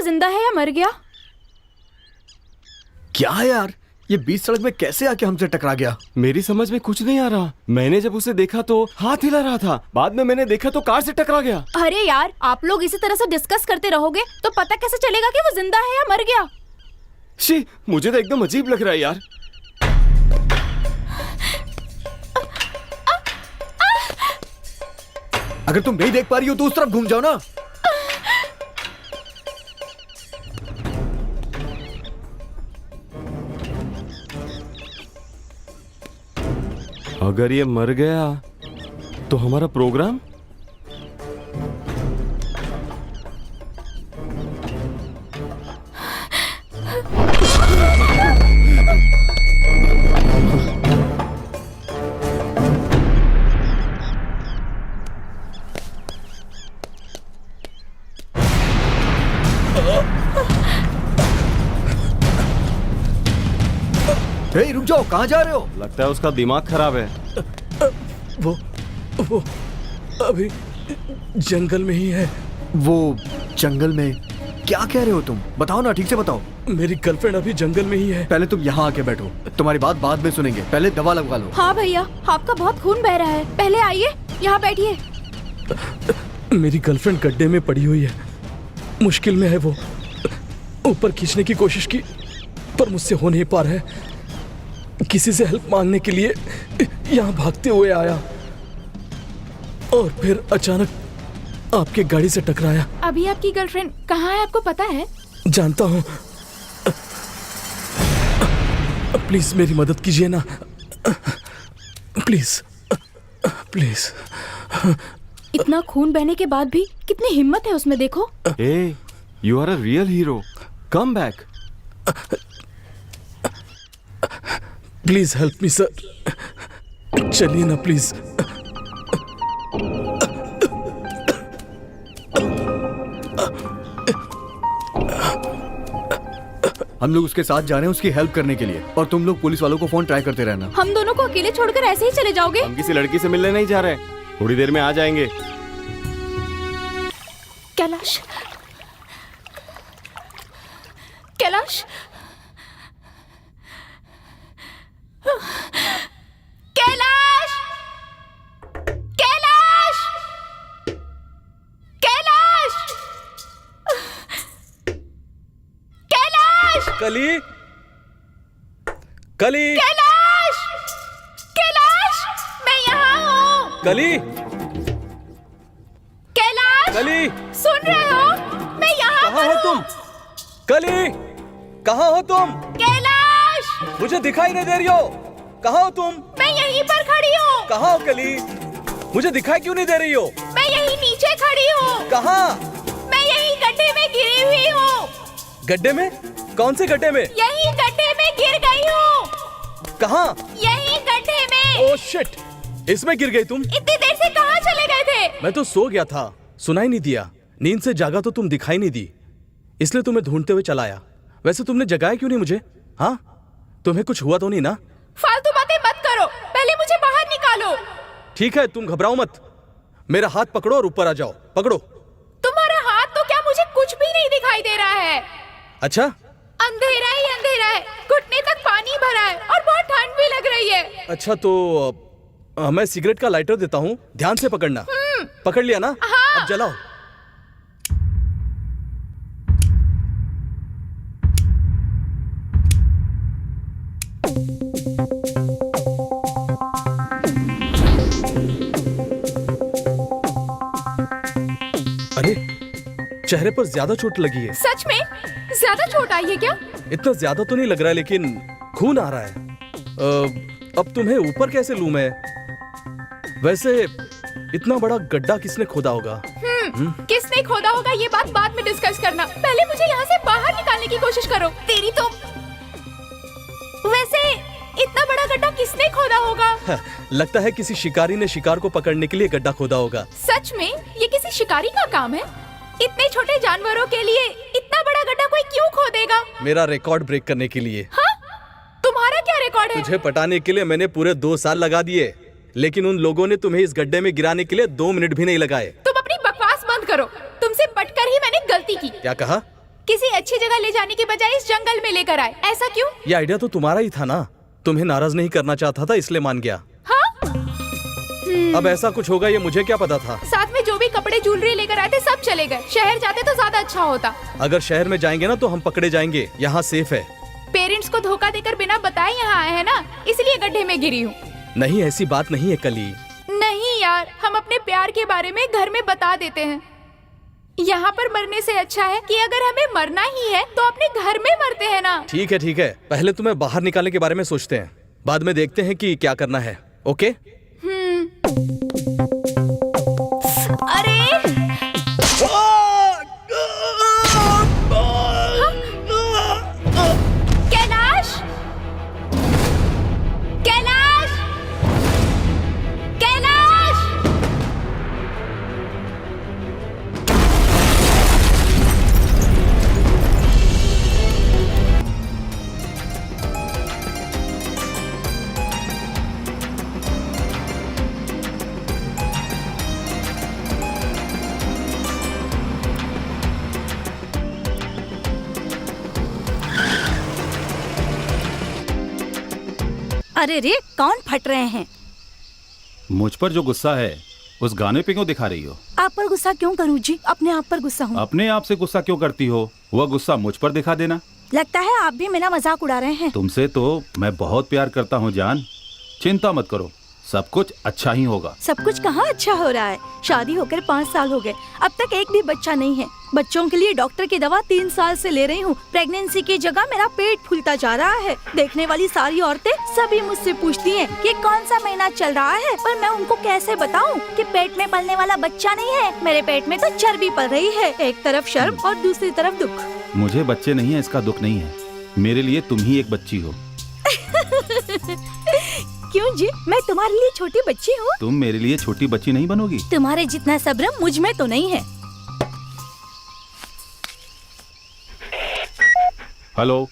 जिंदा है या मर गया? क्या है यार, ये बीच सड़क में कैसे आके हमसे टकरा गया? मेरी समझ में कुछ नहीं आ रहा। मैंने जब उसे देखा तो हाथ हिला रहा था, बाद में मैंने देखा तो कार से टकरा गया। अरे यार, आप लोग इसी तरह से डिस्कस करते रहोगे तो पता कैसे चलेगा कि वो जिंदा है या मर गया? शी, मुझे तो एकदम अजीब लग रहा है यार। अगर तुम नहीं देख पा रही हो तो उस तरफ घूम जाओ ना। अगर ये मर गया तो हमारा प्रोग्राम? हे, रुक जाओ, कहाँ जा रहे हो? लगता है उसका दिमाग खराब है। वो अभी जंगल में ही है। वो जंगल में? क्या कह रहे हो तुम? बताओ ना, ठीक से बताओ। मेरी गर्लफ्रेंड अभी जंगल में ही है। पहले तुम यहाँ आके बैठो, तुम्हारी बात बाद में सुनेंगे, पहले दवा लगवा लो। हाँ भैया, आपका बहुत खून बह रहा है, पहले आइए यहाँ बैठिए। मेरी गर्लफ्रेंड गड्ढे में पड़ी हुई है, मुश्किल में है। वो ऊपर खींचने की कोशिश की पर मुझसे हो नहीं पा रहा है। किसी से हेल्प मांगने के लिए यहाँ भागते हुए आया और फिर अचानक आपके गाड़ी से टकराया। अभी आपकी गर्लफ्रेंड कहाँ है, आपको पता है? जानता हूँ, प्लीज मेरी मदद कीजिए ना, प्लीज प्लीज। इतना खून बहने के बाद भी कितनी हिम्मत है उसमें, देखो। ए, you are a real hero, come back. Please help me sir, चलिए ना प्लीज। हम लोग उसके साथ जा रहे हैं उसकी हेल्प करने के लिए, और तुम लोग पुलिस वालों को फोन ट्राई करते रहना। हम दोनों को अकेले छोड़कर ऐसे ही चले जाओगे? हम किसी लड़की से मिलने नहीं जा रहे, थोड़ी देर में आ जाएंगे। कैलाश, कैलाश, कैलाश, कैलाश, कैलाश, कैलाश, कली, कली, कैलाश, कैलाश, मैं यहाँ हूँ। कली, कैलाश, कली, सुन रहे हो? मैं यहाँ कहाँ पर हो तुम? कली, कहाँ हो तुम? कैलाश, मुझे दिखाई नहीं दे रही हो। कहाँ हो तुम? मैं यहीं पर खड़ी हूँ। कहाँ हो कली? मुझे दिखाई क्यों नहीं दे रही हो? मैं यहीं नीचे खड़ी हूँ। कहाँ? मैं यहीं गड्ढे में गिरी हुई हूँ। गड्ढे में? कौन से गड्ढे में? यहीं गड्ढे में गिर गई हूँ। कहाँ? यहीं गड्ढे में। ओह शिट, इसमें गिर गई तुम? इतनी देर से कहाँ चले गए थे? मैं तो सो गया था, सुनाई नहीं दिया। नींद से जागा तो तुम दिखाई नहीं दी, इसलिए तुम्हें ढूंढते हुए चला आया। वैसे तुमने जगाया क्यों नहीं मुझे? हाँ, तुम्हें कुछ हुआ तो नहीं ना? फालतू बातें मत करो, पहले मुझे बाहर निकालो। ठीक है, तुम घबराओ मत, मेरा हाथ पकड़ो और ऊपर आ जाओ। पकड़ो। तुम्हारा हाथ तो क्या, मुझे कुछ भी नहीं दिखाई दे रहा है। अच्छा, अंधेरा ही अंधेरा है, घुटने तक पानी भरा है और बहुत ठंड भी लग रही है। अच्छा तो मैं सिगरेट का लाइटर देता हूँ, ध्यान से पकड़ना। पकड़ लिया ना? हाँ। अब जलाओ। अरे, चेहरे पर ज्यादा चोट लगी है। सच में? ज्यादा चोट आई है क्या? इतना ज्यादा तो नहीं लग रहा है, लेकिन खून आ रहा है। अब तुम्हें ऊपर कैसे लूं मैं? वैसे इतना बड़ा गड्ढा किसने खोदा होगा? किसने खोदा होगा ये बात बाद में डिस्कस करना, पहले मुझे यहाँ से बाहर निकालने की कोशिश करो। तेरी तो वैसे इतना बड़ा गड्ढा किसने खोदा होगा? लगता है किसी शिकारी ने शिकार को पकड़ने के लिए गड्ढा खोदा होगा। सच में? ये किसी शिकारी का काम है? इतने छोटे जानवरों के लिए इतना बड़ा गड्ढा कोई क्यों खोदेगा? मेरा रिकॉर्ड ब्रेक करने के लिए। हाँ? तुम्हारा क्या रिकॉर्ड है? तुझे पटाने के लिए मैंने पूरे 2 साल लगा दिए, लेकिन उन लोगों ने तुम्हें इस गड्ढे में गिराने के लिए 2 मिनट भी नहीं लगाए। तुम अपनी बकवास बंद करो, तुमसे पटकर ही मैंने गलती की। क्या कहा? किसी अच्छी जगह ले जाने के बजाय इस जंगल में लेकर आए। ऐसा क्यों? ये आइडिया तो तुम्हारा ही था ना, तुम्हें नाराज नहीं करना चाहता था इसलिए मान गया। हाँ? अब ऐसा कुछ होगा ये मुझे क्या पता था। साथ में जो भी कपड़े ज्वेलरी लेकर आए थे सब चले गए। शहर जाते तो ज्यादा अच्छा होता। अगर शहर में जाएंगे ना तो हम पकड़े जाएंगे, यहाँ सेफ है। पेरेंट्स को धोखा देकर बिना बताए यहाँ आए हैं ना, इसलिए गड्ढे में गिरी हूँ। नहीं ऐसी बात नहीं है कली। नहीं यार, हम अपने प्यार के बारे में घर में बता देते हैं। यहाँ पर मरने से अच्छा है कि अगर हमें मरना ही है तो अपने घर में मरते हैं ना। ठीक है, पहले तुम्हें बाहर निकालने के बारे में सोचते हैं, बाद में देखते हैं कि क्या करना है। ओके? अरे कैलाश, कैलाश, कैलाश! अरे रे, कौन फट रहे हैं? मुझ पर जो गुस्सा है उस गाने पे क्यों दिखा रही हो? आप पर गुस्सा क्यों करूं जी? अपने आप पर गुस्सा हूँ। अपने आप से गुस्सा क्यों करती हो? वह गुस्सा मुझ पर दिखा देना। लगता है आप भी मेरा मजाक उड़ा रहे हैं। तुमसे तो मैं बहुत प्यार करता हूँ जान, चिंता मत करो, सब कुछ अच्छा ही होगा। सब कुछ कहाँ अच्छा हो रहा है? शादी होकर 5 साल हो गए, अब तक एक भी बच्चा नहीं है। बच्चों के लिए डॉक्टर की दवा 3 साल से ले रही हूँ। प्रेगनेंसी की जगह मेरा पेट फूलता जा रहा है। देखने वाली सारी औरतें सभी मुझसे पूछती हैं कि कौन सा महीना चल रहा है, पर मैं उनको कैसे बताऊँ कि पेट में पलने वाला बच्चा नहीं है, मेरे पेट में तो चर्बी पल रही है। एक तरफ शर्म और दूसरी तरफ दुख। मुझे बच्चे नहीं है इसका दुख नहीं है, मेरे लिए तुम ही एक बच्ची हो। क्यों जी, मैं तुम्हारे लिए छोटी बच्ची हूँ? तुम मेरे लिए छोटी बच्ची नहीं बनोगी। तुम्हारे जितना सब्र मुझ में तो नहीं है। Hello,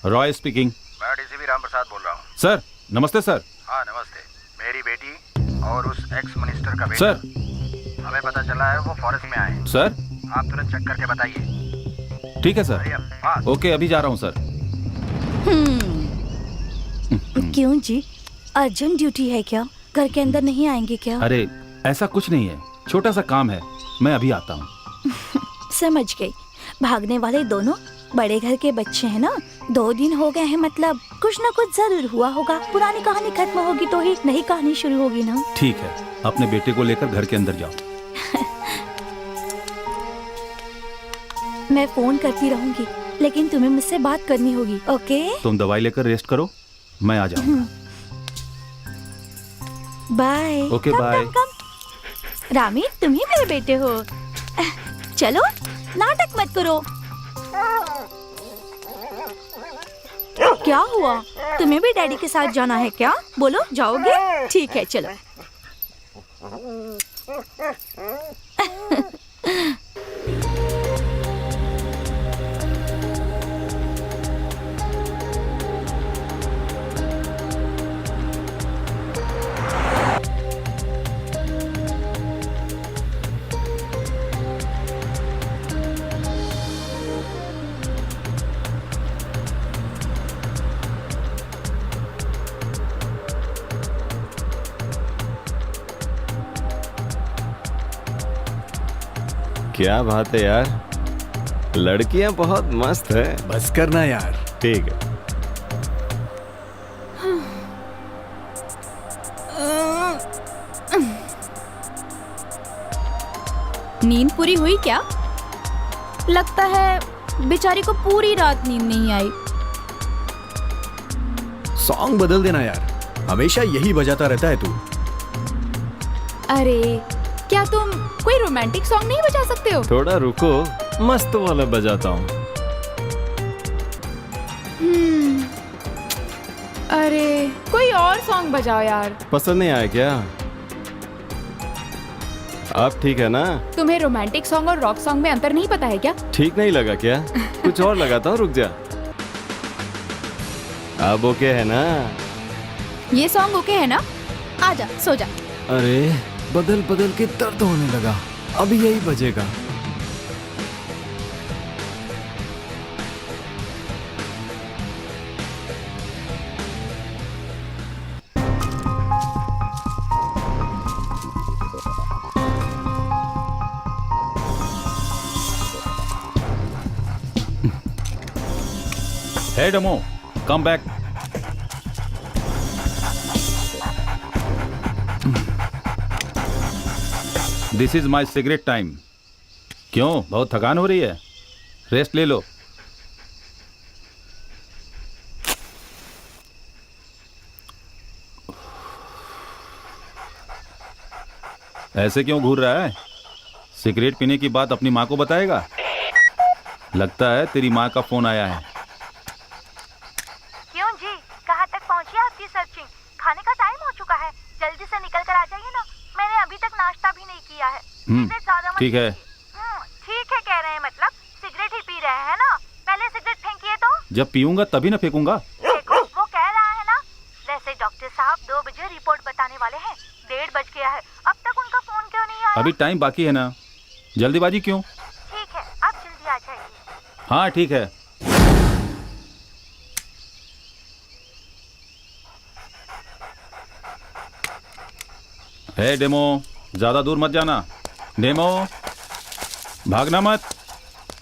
Roy speaking. मैं डीसीपी राम प्रसाद बोल रहा हूँ। सर नमस्ते सर। हाँ नमस्ते। मेरी बेटी और उस एक्स मिनिस्टर का बेटा, सर हमें पता चला है वो फॉरेस्ट में आए। सर आप तुरंत चेक करके बताइए। ठीक है सर। हरिया, फास्ट। ओके अभी जा रहा हूँ सर। क्यों जी, अर्जेंट ड्यूटी है क्या? घर के अंदर नहीं आएंगे क्या? अरे ऐसा कुछ नहीं है, छोटा सा काम है, मैं अभी आता हूँ। समझ गई। भागने वाले दोनों बड़े घर के बच्चे हैं ना। 2 दिन हो गए हैं, मतलब कुछ न कुछ जरूर हुआ होगा। पुरानी कहानी खत्म होगी तो ही नई कहानी शुरू होगी ना। ठीक है, अपने बेटे को लेकर घर के अंदर जाओ। मैं फोन करती रहूंगी, लेकिन तुम्हें मुझसे बात करनी होगी। ओके? तुम दवाई लेकर रेस्ट करो, मैं आ जाऊंगा। बाय। ओके, कम, बाय। कम, कम। रामी, तुम ही मेरे बेटे हो। चलो, नाटक मत करो। क्या हुआ? तुम्हें भी डैडी के साथ जाना है क्या? बोलो, जाओगे? ठीक है, चलो। क्या बात है यार, लड़कियां बहुत मस्त है। बस करना यार। ठीक है। नींद पूरी हुई क्या? लगता है बेचारी को पूरी रात नींद नहीं आई। सॉन्ग बदल देना यार, हमेशा यही बजाता रहता है तू। अरे क्या तुम कोई रोमांटिक सॉन्ग नहीं बजा सकते हो? थोड़ा रुको, मस्त वाला बजाता हूँ। अरे कोई और सॉन्ग बजाओ यार। पसंद नहीं आया क्या? अब ठीक है ना? तुम्हें रोमांटिक सॉन्ग और रॉक सॉन्ग में अंतर नहीं पता है क्या? ठीक नहीं लगा क्या? कुछ और लगाता हूँ, रुक जा। अब ओके है ना? ये सॉन्ग ओके है ना? आजा, सो जा। अरे बदल बदल के दर्द होने लगा, अभी यही बजेगा। हे डेमो, come back. This is my cigarette time. क्यों, बहुत थकान हो रही है? रेस्ट ले लो। ऐसे क्यों घूर रहा है? सिगरेट पीने की बात अपनी माँ को बताएगा? लगता है तेरी माँ का फोन आया है। क्यों जी, कहाँ तक पहुँची आपकी सर्चिंग? खाने का टाइम हो चुका है, जल्दी से निकल कर आ जाइए ना। मैंने अभी तक नाश्ता भी नहीं किया है। चीजें ज्यादा मत ठीक है। कीजिए। ठीक है कह रहे हैं, मतलब सिगरेट ही पी रहे हैं ना? पहले सिगरेट फेंकिए तो। जब पीऊंगा तभी ना फेंकूंगा। देखो वो कह रहा है ना। वैसे डॉक्टर साहब 2 बजे रिपोर्ट बताने वाले हैं, 1:30 बज गया है, अब तक उनका फोन क्यों नहीं आया? अभी टाइम बाकी है ना, जल्दीबाजी क्यों? ठीक है, आप जल्दी आ जाइए। हाँ ठीक है। हे डेमो, ज्यादा दूर मत जाना। डेमो, भागना मत।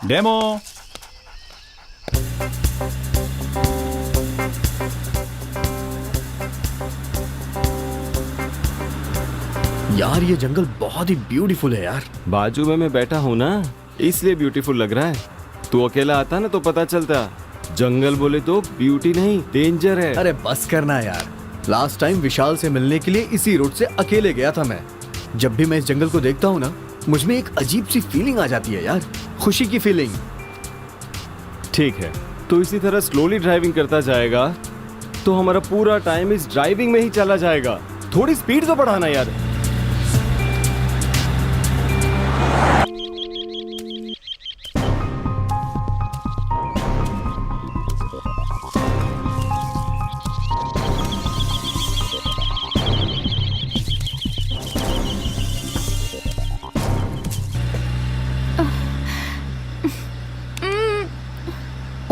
डेमो। यार ये जंगल बहुत ही ब्यूटीफुल है यार। बाजू में मैं बैठा हूँ ना, इसलिए ब्यूटीफुल लग रहा है। तू अकेला आता ना तो पता चलता। जंगल बोले तो ब्यूटी नहीं, डेंजर है। अरे बस करना यार, लास्ट टाइम विशाल से मिलने के लिए इसी रोड से अकेले गया था मैं। जब भी मैं इस जंगल को देखता हूँ ना, मुझ में एक अजीब सी फीलिंग आ जाती है यार, खुशी की फीलिंग। ठीक है, तो इसी तरह स्लोली ड्राइविंग करता जाएगा तो हमारा पूरा टाइम इस ड्राइविंग में ही चला जाएगा। थोड़ी स्पीड तो बढ़ाना यार।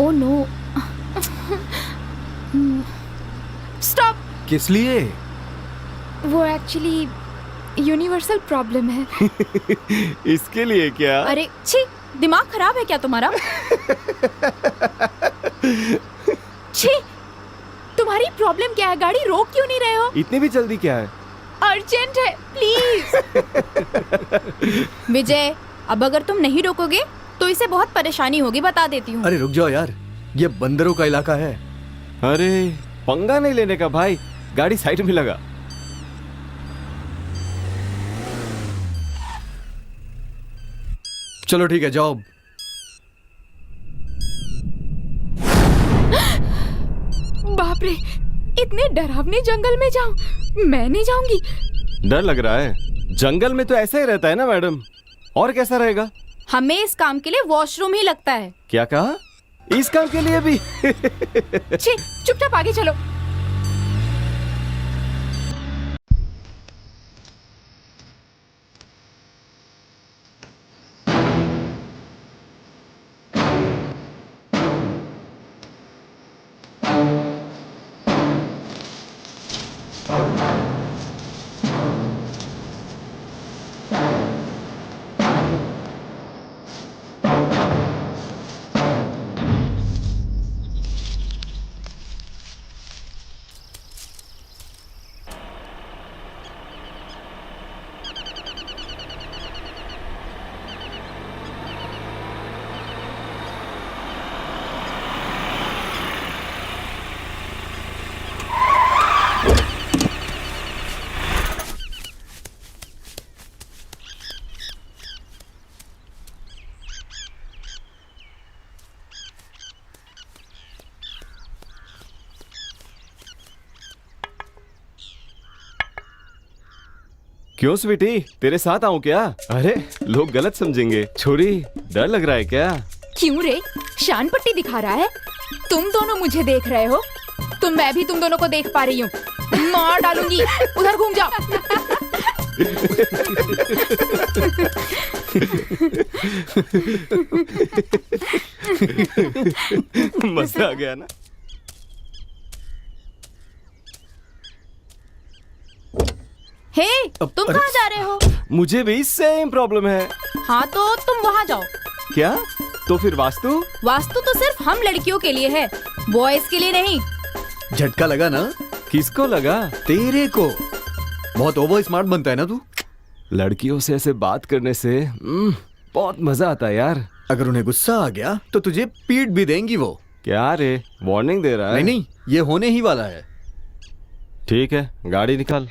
Oh no, stop. किस लिए? वो एक्चुअली यूनिवर्सल प्रॉब्लम है। इसके लिए क्या? अरे छी, दिमाग खराब है क्या तुम्हारा? छी, तुम्हारी प्रॉब्लम क्या है? गाड़ी रोक क्यों नहीं रहे हो? इतनी भी जल्दी क्या है? अर्जेंट है, प्लीज। विजय, अब अगर तुम नहीं रोकोगे तो इसे बहुत परेशानी होगी, बता देती हूँ। अरे रुक जाओ यार, ये बंदरों का इलाका है। अरे पंगा नहीं लेने का भाई, गाड़ी साइड में लगा। चलो ठीक है, जाओ। बाप रे, इतने डरावने जंगल में जाऊं? मैं नहीं जाऊंगी। डर लग रहा है? जंगल में तो ऐसा ही रहता है ना मैडम, और कैसा रहेगा? हमें इस काम के लिए वॉशरूम ही लगता है। क्या कहा? इस काम के लिए भी? छी, चुपचाप आगे चलो। क्यों स्वीटी, तेरे साथ आऊं क्या? अरे लोग गलत समझेंगे। छोरी, डर लग रहा है क्या? क्यों रे, शान पट्टी दिखा रहा है? तुम दोनों मुझे देख रहे हो, तो मैं भी तुम दोनों को देख पा रही हूँ। मार डालूंगी, उधर घूम जाओ। मजा आ गया ना? हे, तुम कहाँ जा रहे हो? मुझे भी सेम प्रॉब्लम है। हाँ तो तुम वहाँ जाओ। क्या? तो फिर वास्तु? वास्तु तो सिर्फ हम लड़कियों के लिए है। बॉयज के लिए नहीं। झटका लगा ना? किसको लगा? तेरे को। बहुत ओवर स्मार्ट बनता है ना तू। लड़कियों से ऐसे बात करने से बहुत मजा आता है यार। अगर उन्हें गुस्सा आ गया तो तुझे पीट भी देंगी वो। क्या रे, वार्निंग दे रहा है? नहीं, ये होने ही वाला है। ठीक है, गाड़ी निकाल।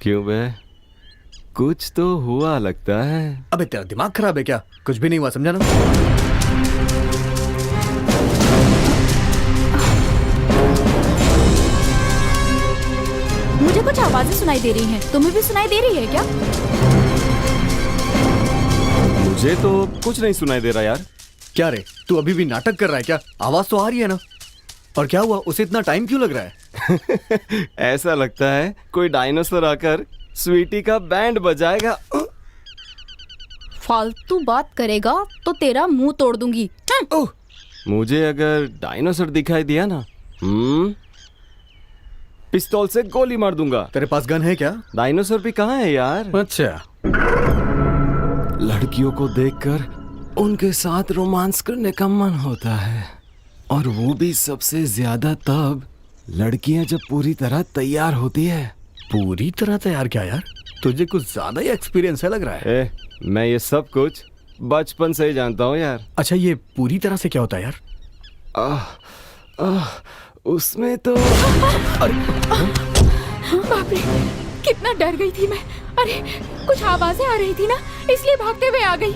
क्यों बे, कुछ तो हुआ लगता है। अबे तेरा दिमाग खराब है क्या? कुछ भी नहीं हुआ, समझा ना? मुझे कुछ आवाजें सुनाई दे रही हैं। तुम्हें भी सुनाई दे रही है क्या? मुझे तो कुछ नहीं सुनाई दे रहा यार। क्या रे, तू अभी भी नाटक कर रहा है क्या? आवाज तो आ रही है ना। और क्या हुआ, उसे इतना टाइम क्यों लग रहा है? ऐसा लगता है कोई डायनासोर आकर स्वीटी का बैंड बजाएगा। फालतू बात करेगा तो तेरा मुंह तोड़ दूंगी। ओह, मुझे अगर डायनासोर दिखाई दिया ना, पिस्तौल से गोली मार दूंगा। तेरे पास गन है क्या? डायनासोर भी कहाँ है यार? अच्छा। लड़कियों को देखकर उनके साथ रोमांस करने का मन होता है, और वो भी सबसे ज्यादा तब लड़कियां जब पूरी तरह तैयार होती है। पूरी तरह तैयार क्या यार? तुझे कुछ ज्यादा ही एक्सपीरियंस है लग रहा है। मैं ये सब कुछ बचपन से ही जानता हूँ यार। अच्छा, ये पूरी तरह से क्या होता है यार? उसमें तो बाप रे, कितना डर गई थी मैं। अरे कुछ आवाजें आ रही थी ना, इसलिए भागते हुए आ गई।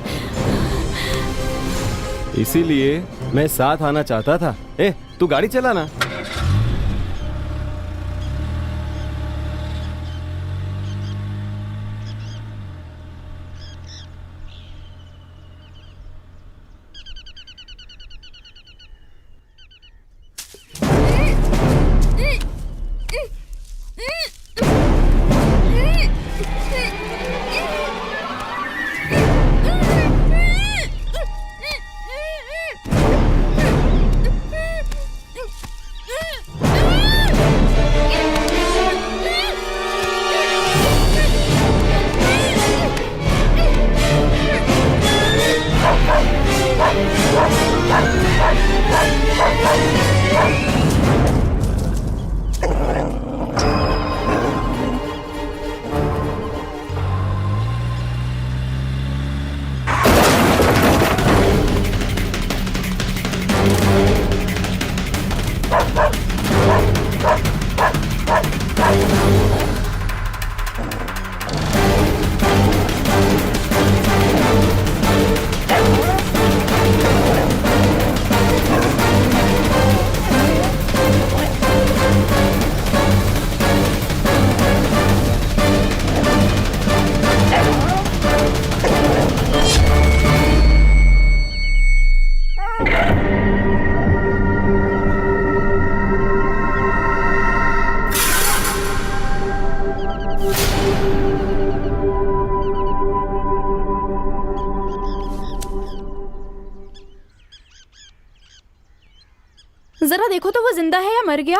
इसीलिए मैं साथ आना चाहता था। तू गाड़ी चला ना। जरा देखो तो वो जिंदा है या मर गया।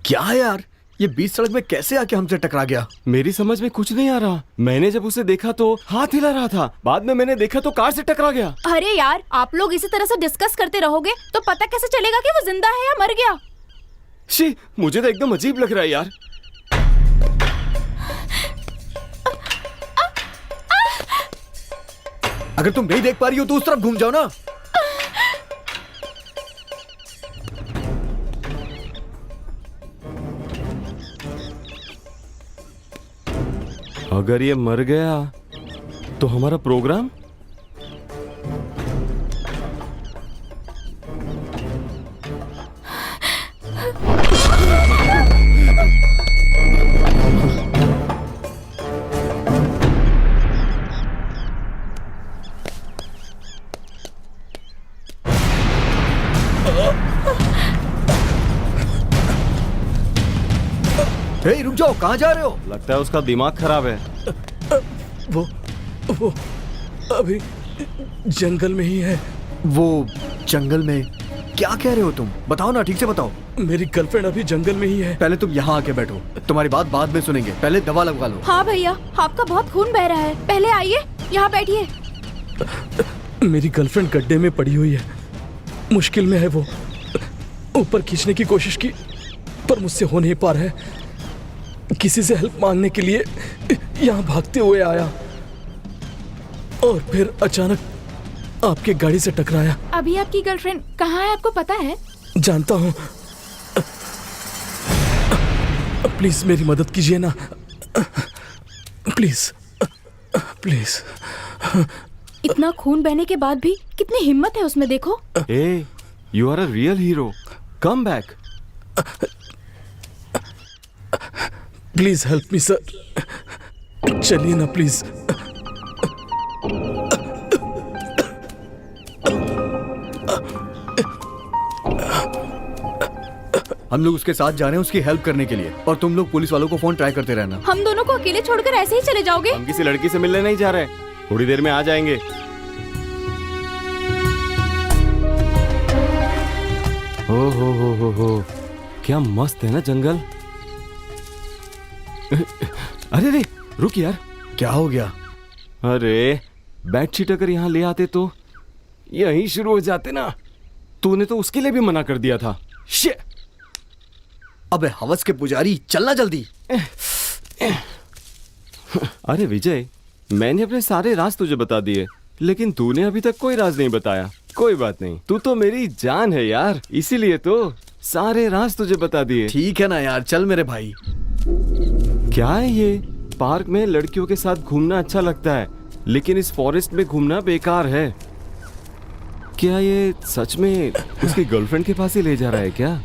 क्या है यार, ये बीच सड़क में कैसे आके हमसे टकरा गया? मेरी समझ में कुछ नहीं आ रहा। मैंने जब उसे देखा तो हाथ हिला रहा था, बाद में मैंने देखा तो कार से टकरा गया। अरे यार, आप लोग इसी तरह से डिस्कस करते रहोगे तो पता कैसे चलेगा कि वो जिंदा है या मर गया? शी, मुझे तो एकदम अजीब लग रहा है यार। अगर तुम नहीं देख पा रही हो तो उस तरफ घूम जाओ ना। अगर ये मर गया तो हमारा प्रोग्राम? हे रुक जाओ, कहाँ जा रहे हो? लगता है उसका दिमाग खराब है। वो अभी जंगल में ही है। वो जंगल में? क्या कह रहे हो तुम? बताओ ना, ठीक से बताओ। मेरी गर्लफ्रेंड अभी जंगल में ही है। पहले तुम यहाँ आके बैठो, तुम्हारी बात बाद में सुनेंगे, पहले दवा लगवा लो। हाँ भैया, आपका बहुत खून बह रहा है, पहले आइए यहाँ बैठिए। मेरी गर्लफ्रेंड गड्ढे में पड़ी हुई है, मुश्किल में है वो। ऊपर खींचने की कोशिश की पर मुझसे हो नहीं पा रहा है। किसी से हेल्प मांगने के लिए यहाँ भागते हुए आया और फिर अचानक आपके गाड़ी से टकराया। अभी आपकी गर्लफ्रेंड कहाँ है, आपको पता है? जानता हूँ। प्लीज मेरी मदद कीजिए ना, प्लीज प्लीज। इतना खून बहने के बाद भी कितनी हिम्मत है उसमें, देखो। ए, you are a real hero, come back. Please help me sir, चलिए ना प्लीज। हम लोग उसके साथ जा रहे हैं उसकी हेल्प करने के लिए, और तुम लोग पुलिस वालों को फोन ट्राई करते रहना। हम दोनों को अकेले छोड़कर ऐसे ही चले जाओगे? हम किसी लड़की से मिलने नहीं जा रहे, थोड़ी देर में आ जाएंगे। हो, क्या मस्त है ना जंगल। अरे रे, रुक यार। क्या हो गया? अरे बेडशीट अगर यहाँ ले आते तो यहीं शुरू हो जाते ना। तूने तो उसके लिए भी मना कर दिया था। शिट। अबे हवस के पुजारी, चलना जल्दी। अरे विजय, मैंने अपने सारे राज तुझे बता दिए, लेकिन तूने अभी तक कोई राज नहीं बताया। कोई बात नहीं, तू तो मेरी जान है यार, इसीलिए तो सारे राज तुझे बता दिए। ठीक है ना यार, चल मेरे भाई। क्या है ये? पार्क में लड़कियों के साथ घूमना अच्छा लगता है, लेकिन इस फॉरेस्ट में घूमना बेकार है। क्या ये सच में उसकी गर्लफ्रेंड के पास ही ले जा रहा है क्या?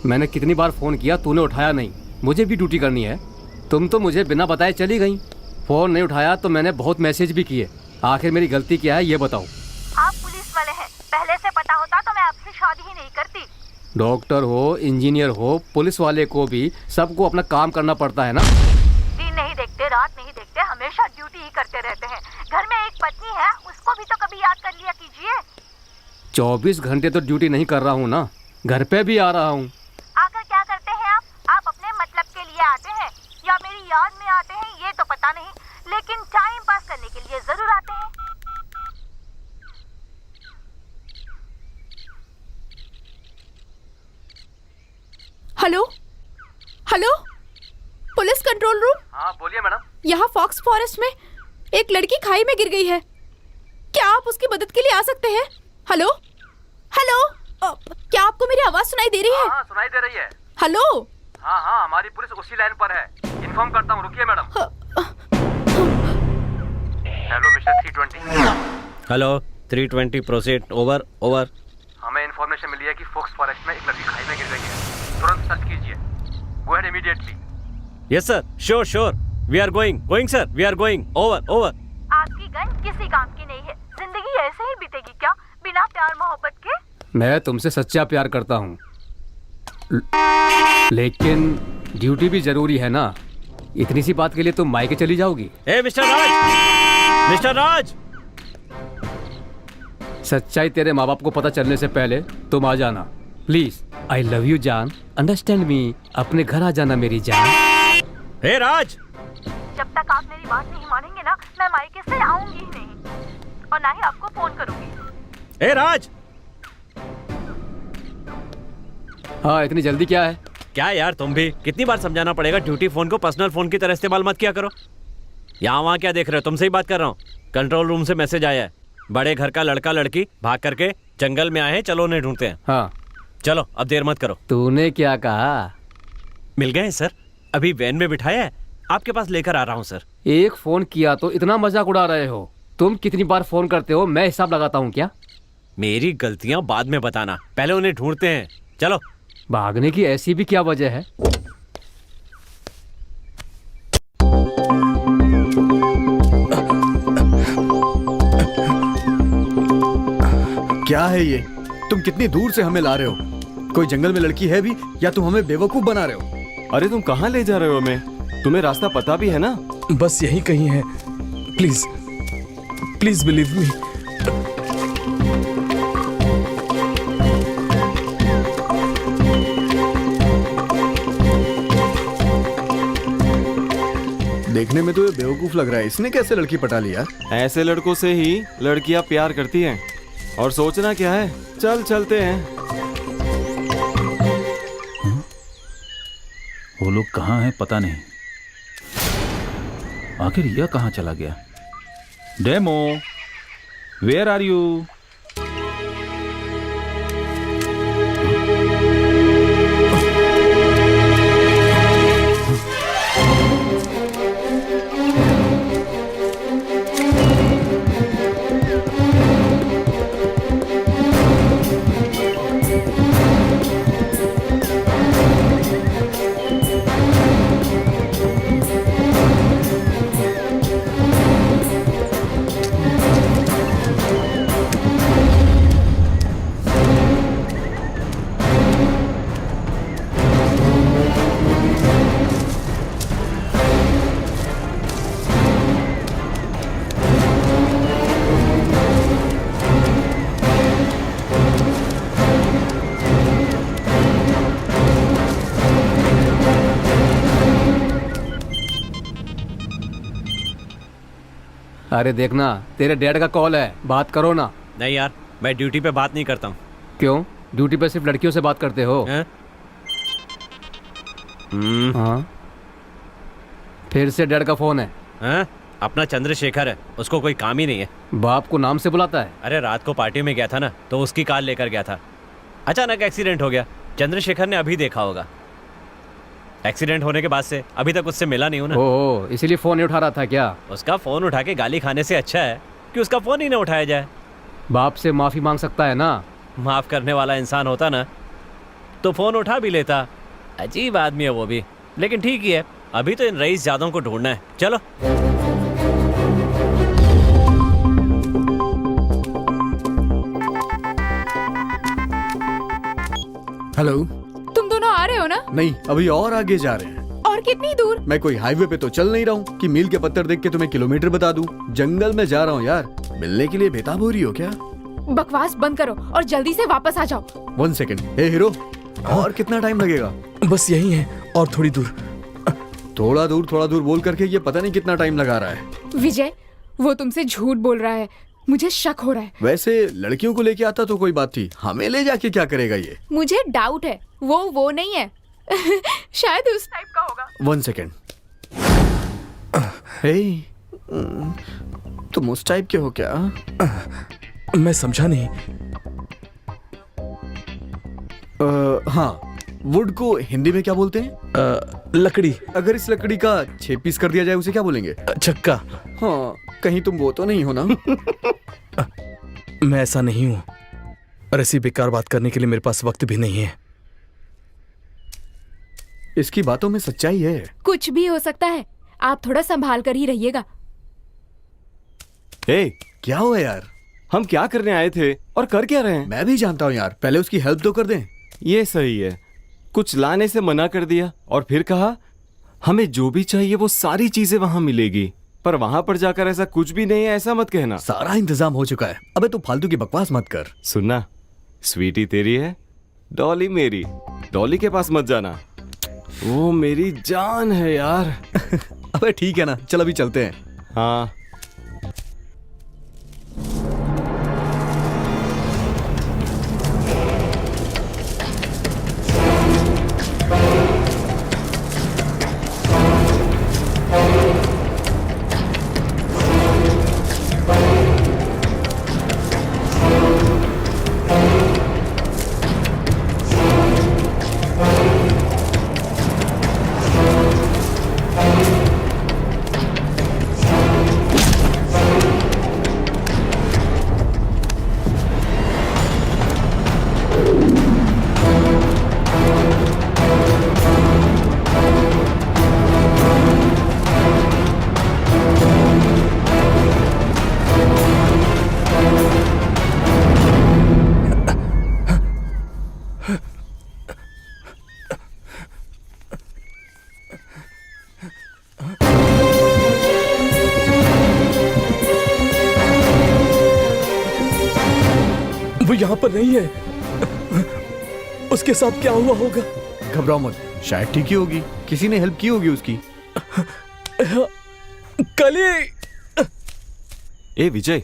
मैंने कितनी बार फोन किया, तूने उठाया नहीं। मुझे भी ड्यूटी करनी है, तुम तो मुझे बिना बताए चली गई। फोन नहीं उठाया तो मैंने बहुत मैसेज भी किए। आखिर मेरी गलती क्या है ये बताओ। आप पुलिस वाले हैं, पहले से पता होता तो मैं आपसे शादी ही नहीं करती। डॉक्टर हो, इंजीनियर हो, पुलिस वाले को भी सबको अपना काम करना पड़ता है ना। दिन नहीं देखते, रात नहीं देखते, हमेशा ड्यूटी ही करते रहते हैं। घर में एक पत्नी है, उसको भी तो कभी याद कर लिया कीजिए। 24 घंटे तो ड्यूटी नहीं कर रहा हूँ ना, घर पे भी आ रहा हूँ। आकर क्या करते हैं आप अपने मतलब के लिए आते हैं या मेरी याद में आते हैं ये तो पता नहीं, लेकिन टाइम पास करने के लिए जरूर आते हैं। Hello hello, police control room. हाँ बोलिए मैडम। यहाँ फॉक्स फॉरेस्ट में एक लड़की खाई में गिर गई है, क्या आप उसकी मदद के लिए आ सकते हैं? हेलो हेलो, क्या आपको मेरी आवाज सुनाई दे रही है? हाँ सुनाई दे रही है। हेलो। हाँ, हमारी पुलिस उसी लाइन पर है, इन्फॉर्म करता हूँ, रुकिए madam. Hello mister 320। Hello 320, proceed. Over over. हमें इन्फॉर्मेशन मिली है कि फॉक्स फॉरेस्ट में एक लड़की खाई में गिर गई है, तुरंत सर्च कीजिए। Go ahead immediately. Yes sir, sure we are going sir, we are going. Over over. आपकी गन किसी काम की नहीं है, जिंदगी ऐसे ही बीतेगी क्या बिना प्यार मोहब्बत के? मैं तुमसे सच्चा प्यार करता हूँ, लेकिन ड्यूटी भी जरूरी है ना। इतनी सी बात के लिए तुम मायके चली जाओगी? ए मिस्टर राज, मिस्टर राज। सच्चाई तेरे माँ बाप को पता चलने से पहले तुम आ जाना प्लीज। आई लव यू जान, अंडरस्टैंड मी। अपने घर आ जाना मेरी जान। ए राज, जब तक आप मेरी बात नहीं मानेंगे ना, मैं मायके से आऊंगी ही नहीं और ना ही आपको फोन करूंगी। ए राज। हाँ, इतनी जल्दी क्या है? क्या यार, तुम भी कितनी बार समझाना पड़ेगा, ड्यूटी फोन को पर्सनल फोन की तरह इस्तेमाल मत किया करो। यहाँ वहाँ क्या देख रहे हो, तुमसे ही बात कर रहा हूँ। कंट्रोल रूम से मैसेज आया है, बड़े घर का लड़का लड़की भाग करके जंगल में आए हैं, चलो उन्हें ढूंढते हैं। हाँ चलो अब देर मत करो। तूने क्या कहा? मिल गए सर, अभी वैन में बिठाया है, आपके पास लेकर आ रहा हूँ सर। एक फोन किया तो इतना मजाक उड़ा रहे हो? तुम कितनी बार फोन करते हो, मैं हिसाब लगाता हूँ क्या? मेरी गलतियां बाद में बताना, पहले उन्हें ढूंढते हैं। चलो। भागने की ऐसी भी क्या वजह है? क्या है ये? तुम कितनी दूर से हमें ला रहे हो? कोई जंगल में लड़की है भी या तुम हमें बेवकूफ बना रहे हो? अरे तुम कहाँ ले जा रहे हो हमें? तुम्हें रास्ता पता भी है ना? बस यही कहीं है। Please please believe me. देखने में तो ये बेवकूफ लग रहा है, इसने कैसे लड़की पटा लिया? ऐसे लड़कों से ही लड़कियां प्यार करती हैं। और सोचना क्या है, चल चलते हैं। वो लोग कहाँ हैं पता नहीं। आखिर यह कहाँ चला गया? Demo, where are you? अरे देखना, तेरे डैड का कॉल है, बात करो ना। नहीं यार, मैं ड्यूटी पे बात नहीं करता हूँ। क्यों? ड्यूटी पे सिर्फ लड़कियों से बात करते हो? हैं? हाँ। फिर से डैड का फोन है? हैं? अपना चंद्रशेखर है, उसको कोई काम ही नहीं है। बाप को नाम से बुलाता है? अरे रात को पार्टी में गया था ना, तो उसकी कार लेकर गया था। अचानक एक्सीडेंट हो गया। चंद्रशेखर ने अभी देखा होगा। एक्सीडेंट होने के बाद से अभी तक उससे मिला नहीं हूं ना। ओह, इसीलिए फोन नहीं उठा रहा था क्या? उसका फोन उठा के गाली खाने से अच्छा है कि उसका फोन ही ना उठाया जाए। बाप से माफी मांग सकता है ना? माफ करने वाला इंसान होता ना तो फोन उठा भी लेता। अजीब आदमी है वो भी, लेकिन ठीक ही है। अभी तो इन रईस जादों को ढूंढना है। चलो। हेलो। तुम दोनों आ रहे हो ना? नहीं, अभी और आगे जा रहे हैं। और कितनी दूर? मैं कोई हाईवे पे तो चल नहीं रहा हूँ कि मील के पत्थर देख के तुम्हें किलोमीटर बता दूं। जंगल में जा रहा हूँ यार। मिलने के लिए बेताब हो रही हो क्या? बकवास बंद करो और जल्दी से वापस आ जाओ। 1 सेकंड। ए हीरो, और कितना टाइम लगेगा? बस यही है और थोड़ी दूर। थोड़ा दूर बोल करके ये पता नहीं कितना टाइम लगा रहा है। विजय, वो तुमसे झूठ बोल रहा है। मुझे शक हो रहा है। वैसे लड़कियों को लेके आता तो कोई बात थी, हमें ले जाके क्या करेगा ये? मुझे डाउट है, वो नहीं है। शायद उस टाइप का होगा। 1 सेकंड। हे, तुम उस टाइप के हो क्या? मैं समझा नहीं। हाँ, वुड को हिंदी में क्या बोलते हैं? लकड़ी। अगर इस लकड़ी का 6 पीस कर दिया जाए उसे क्या बोलेंगे? चक्का। हाँ, कहीं तुम वो तो नहीं हो ना? मैं ऐसा नहीं हूं, और ऐसी बेकार बात करने के लिए मेरे पास वक्त भी नहीं है। इसकी बातों में सच्चाई है। कुछ भी हो सकता है, आप थोड़ा संभाल कर ही रहिएगा। ए, क्या हुआ यार? हम क्या करने आए थे और कर क्या रहे हैं? मैं भी जानता हूँ यार, पहले उसकी हेल्प तो कर दें। ये सही है। कुछ लाने से मना कर दिया और फिर कहा हमें जो भी चाहिए वो सारी चीजें वहां मिलेगी। पर वहां पर जाकर ऐसा कुछ भी नहीं है, ऐसा मत कहना। सारा इंतजाम हो चुका है। अबे तू फालतू की बकवास मत कर। सुनना, स्वीटी तेरी है, डॉली मेरी। डॉली के पास मत जाना, वो मेरी जान है यार। अबे ठीक है ना, चल अभी चलते हैं। हाँ। वो यहाँ पर नहीं है। उसके साथ क्या हुआ होगा? घबराओ मत, शायद ठीक ही होगी, किसी ने हेल्प की होगी उसकी। कली! ए विजय,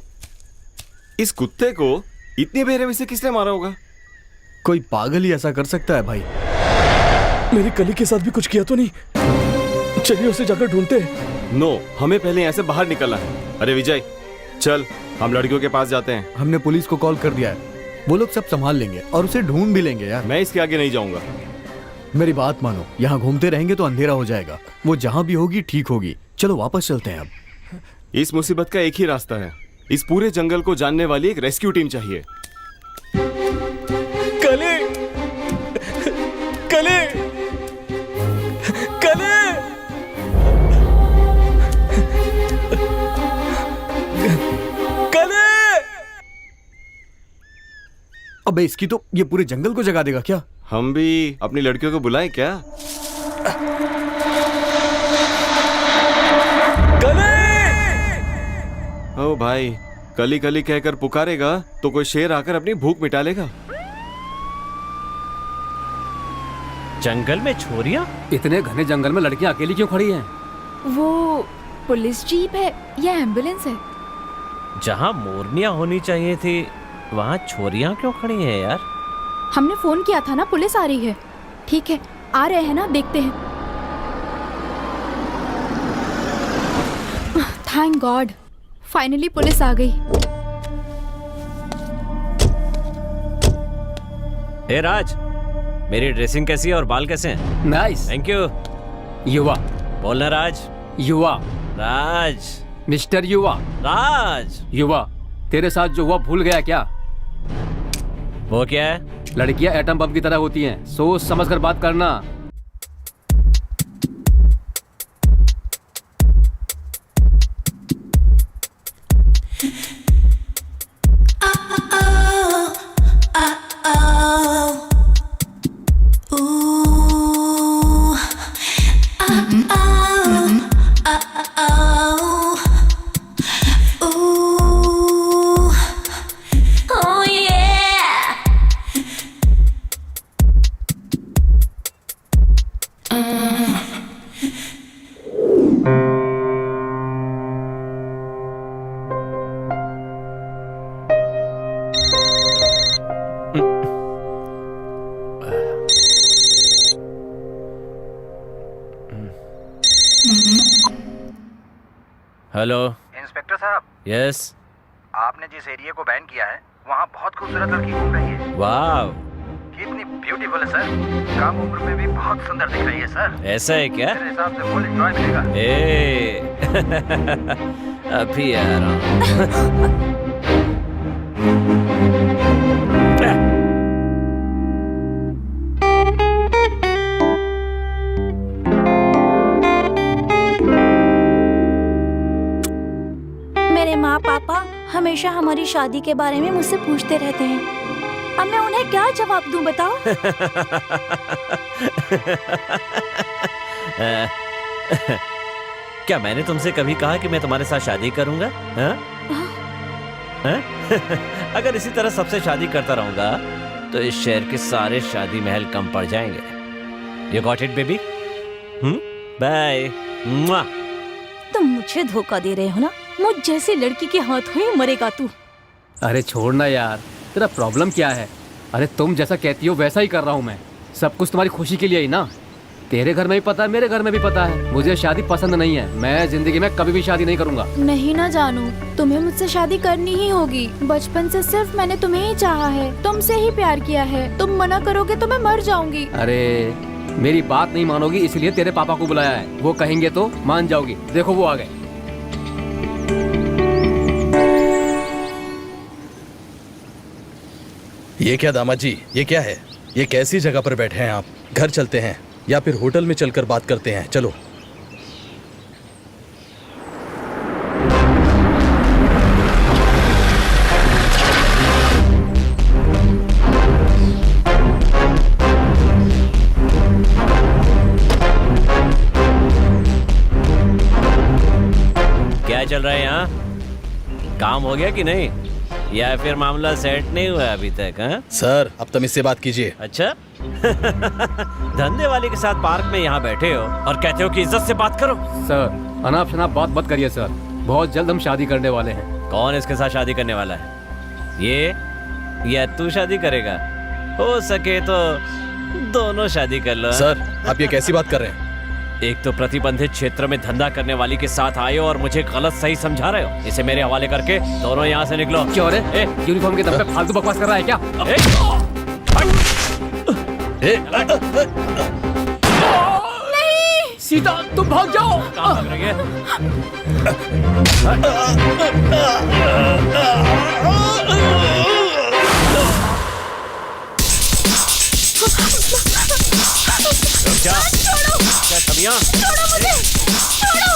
इस कुत्ते को इतनी बेरहमी से किसने मारा होगा? कोई पागल ही ऐसा कर सकता है भाई। मेरी कली के साथ भी कुछ किया तो नहीं? चलिए उसे जाकर ढूंढते हैं। नो, हमें पहले यहाँ से बाहर निकलना है। अरे विजय, चल हम लड़कियों के पास जाते हैं। हमने पुलिस को कॉल कर दिया है, वो लोग सब संभाल लेंगे और उसे ढूंढ भी लेंगे यार। मैं इसके आगे नहीं जाऊंगा। मेरी बात मानो, यहाँ घूमते रहेंगे तो अंधेरा हो जाएगा। वो जहाँ भी होगी ठीक होगी। चलो वापस चलते हैं अब। इस मुसीबत का एक ही रास्ता है, इस पूरे जंगल को जानने वाली एक रेस्क्यू टीम चाहिए। कली! कली! कली! कली! अबे इसकी तो ये पूरे जंगल को जगा देगा क्या? हम भी अपनी लड़कियों को बुलाएं क्या? ओ भाई, कली कली कहकर पुकारेगा तो कोई शेर आकर अपनी भूख मिटा लेगा। जंगल में छोरियां? इतने घने जंगल में लड़कियां अकेली क्यों खड़ी हैं? वो पुलिस जीप है या एम्बुलेंस है? जहाँ मोरनियां होनी चाहिए थी वहाँ छोरियां क्यों खड़ी हैं यार? हमने फोन किया था ना, पुलिस आ रही है। ठीक है, आ रहे हैं ना, देखते हैं। थैंक गॉड, फाइनली पुलिस आ गई। हे राज, मेरी ड्रेसिंग कैसी है और बाल कैसे हैं? नाइस। Thank you. युवा। बोलना राज। युवा। राज। मिस्टर युवा। राज। युवा, तेरे साथ जो हुआ भूल गया क्या? वो क्या है? लड़कियां एटम बम की तरह होती हैं, सोच समझ कर बात करना। हेलो इंस्पेक्टर साहब, यस। आपने जिस एरिया को बैन किया है वहाँ बहुत खूबसूरत लड़की घूम रही है। वाव, कितनी ब्यूटीफुल है सर, कम उम्र में भी बहुत सुंदर दिख रही है सर। ऐसा है क्या? मेरे हिसाब से फुल एंजॉय मिलेगा। ए अभी आ रहा हूँ। मेरे माँ पापा हमेशा हमारी शादी के बारे में मुझसे पूछते रहते हैं। अब मैं उन्हें क्या जवाब दूं बताओ? क्या मैंने तुमसे कभी कहा कि मैं तुम्हारे साथ शादी करूंगा? हाँ? हाँ? अगर इसी तरह सबसे शादी करता रहूंगा तो इस शहर के सारे शादी महल कम पड़ जाएंगे। You got it, baby? Bye. तुम मुझे धोखा दे रहे हो ना? मुझ जैसी लड़की के हाथों ही मरेगा तू। अरे छोड़ना यार, तेरा प्रॉब्लम क्या है? अरे तुम जैसा कहती हो वैसा ही कर रहा हूँ मैं। सब कुछ तुम्हारी खुशी के लिए ही ना। तेरे घर में भी पता है, मेरे घर में भी पता है, मुझे शादी पसंद नहीं है। मैं जिंदगी में कभी भी शादी नहीं करूंगा। नहीं ना जानू, तुम्हें मुझसे शादी करनी ही होगी। बचपन से सिर्फ मैंने तुम्हें ही चाहा है, तुमसे ही प्यार किया है। तुम मना करोगे तो मैं मर जाऊंगी। अरे मेरी बात नहीं मानोगी, इसलिए तेरे पापा को बुलाया है। वो कहेंगे तो मान जाओगी। देखो वो आ गए। ये क्या दामाद जी, ये क्या है? ये कैसी जगह पर बैठे हैं आप? घर चलते हैं या फिर होटल में चलकर बात करते हैं। चलो। क्या चल रहा है यहाँ? काम हो गया कि नहीं? या फिर मामला सेट नहीं हुआ अभी तक? हाँ सर अब तुम इससे बात कीजिए। अच्छा धंधे वाले के साथ पार्क में यहाँ बैठे हो और कहते हो कि इज्जत से बात करो। सर अनाप शनाप बात मत करिए सर, बहुत जल्द हम शादी करने वाले हैं। कौन इसके साथ शादी करने वाला है? ये या तू शादी करेगा? हो सके तो दोनों शादी कर लो। सर आप ये कैसी बात कर रहे हैं? एक तो प्रतिबंधित क्षेत्र में धंधा करने वाली के साथ आए हो और मुझे गलत सही समझा रहे हो। इसे मेरे हवाले करके दोनों यहाँ से निकलो। क्यों रे? यूनिफॉर्म के दम पे फालतू बकवास कर रहा है क्या? नहीं सीता तुम भाग जाओ। कहाँ भाग रही है? क्या कमियां? छोड़ो मुझे, छोड़ो।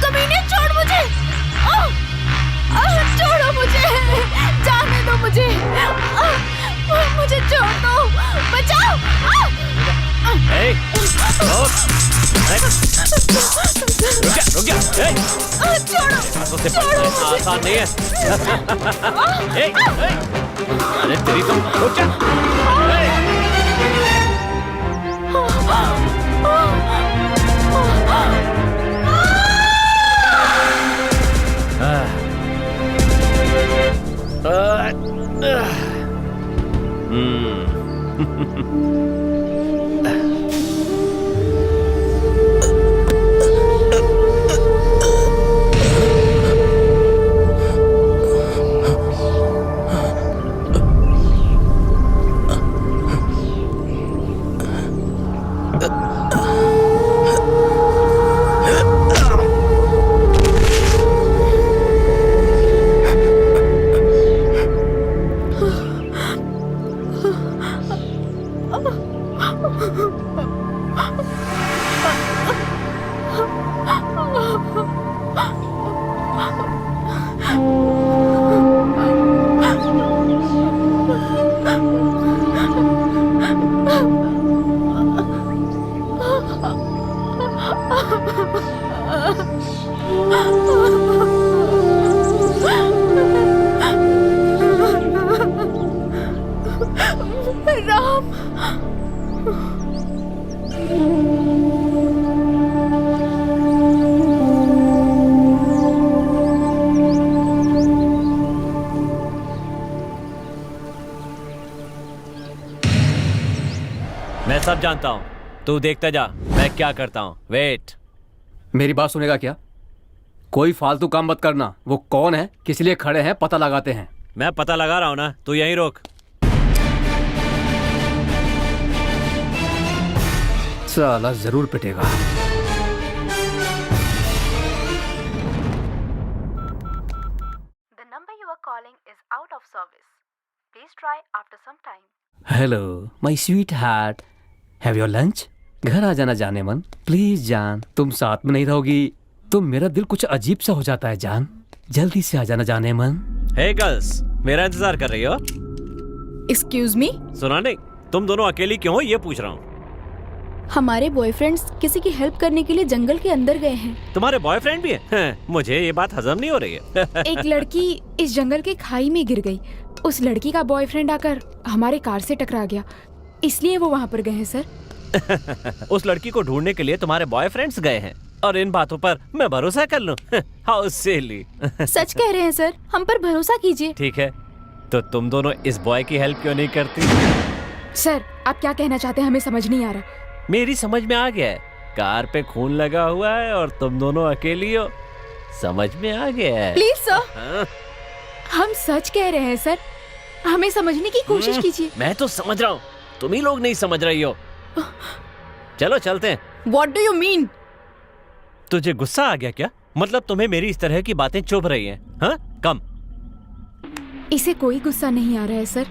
कमीने छोड़ मुझे, छोड़ो मुझे, जाने दो मुझे, मुझे छोड़ दो, बचाओ। रुक जा। छोड़ो, छोड़ो आसान नहीं है। अरे तेरी तो रुक जा। राम, मैं सब जानता हूँ, तू देखता जा मैं क्या करता हूँ। वेट। मेरी बात सुनेगा क्या? कोई फालतू काम मत करना। वो कौन है, किस लिए खड़े हैं, पता लगाते हैं। मैं पता लगा रहा हूँ ना, तू यहीं रोक। साला जरूर पिटेगा। The number you are calling is out of service. Please try after some time. Hello my sweet heart, have your lunch? घर आ जाना जाने मन, प्लीज जान। तुम साथ में नहीं रहोगी तो मेरा दिल कुछ अजीब सा हो जाता है जान। जल्दी से आ जाना जाने मन। हे गर्ल्स, मेरा इंतजार कर रही हो? एक्सक्यूज मी, सुना नहीं? तुम दोनों अकेली क्यों हो ये पूछ रहा हूँ। हमारे बॉयफ्रेंड्स किसी की हेल्प करने के लिए जंगल के अंदर गए हैं। तुम्हारे बॉयफ्रेंड भी है? मुझे ये बात हजम नहीं हो रही है। एक लड़की इस जंगल के खाई में गिर गई। उस लड़की का बॉयफ्रेंड आकर हमारे कार से टकरा गया, इसलिए वो वहाँ पर गए हैं सर। उस लड़की को ढूंढने के लिए तुम्हारे बॉयफ्रेंड्स गए हैं और इन बातों पर मैं भरोसा कर लूं? How silly. सच कह रहे हैं सर, हम पर भरोसा कीजिए। ठीक है, तो तुम दोनों इस बॉय की हेल्प क्यों नहीं करती? सर आप क्या कहना चाहते हैं हमें समझ नहीं आ रहा। मेरी समझ में आ गया है, कार पे खून लगा हुआ है और तुम दोनों अकेली हो। समझ में आ गया है। प्लीज सर, हाँ? हम सच कह रहे हैं सर, हमें समझने की कोशिश कीजिए। मैं तो समझ रहा हूँ, तुम ही लोग नहीं समझ रही हो। चलो चलते हैं। What do you mean? तुझे गुस्सा आ गया क्या? मतलब तुम्हें मेरी इस तरह की बातें चुभ रही हैं? हाँ? कम। इसे कोई गुस्सा नहीं आ रहा है सर,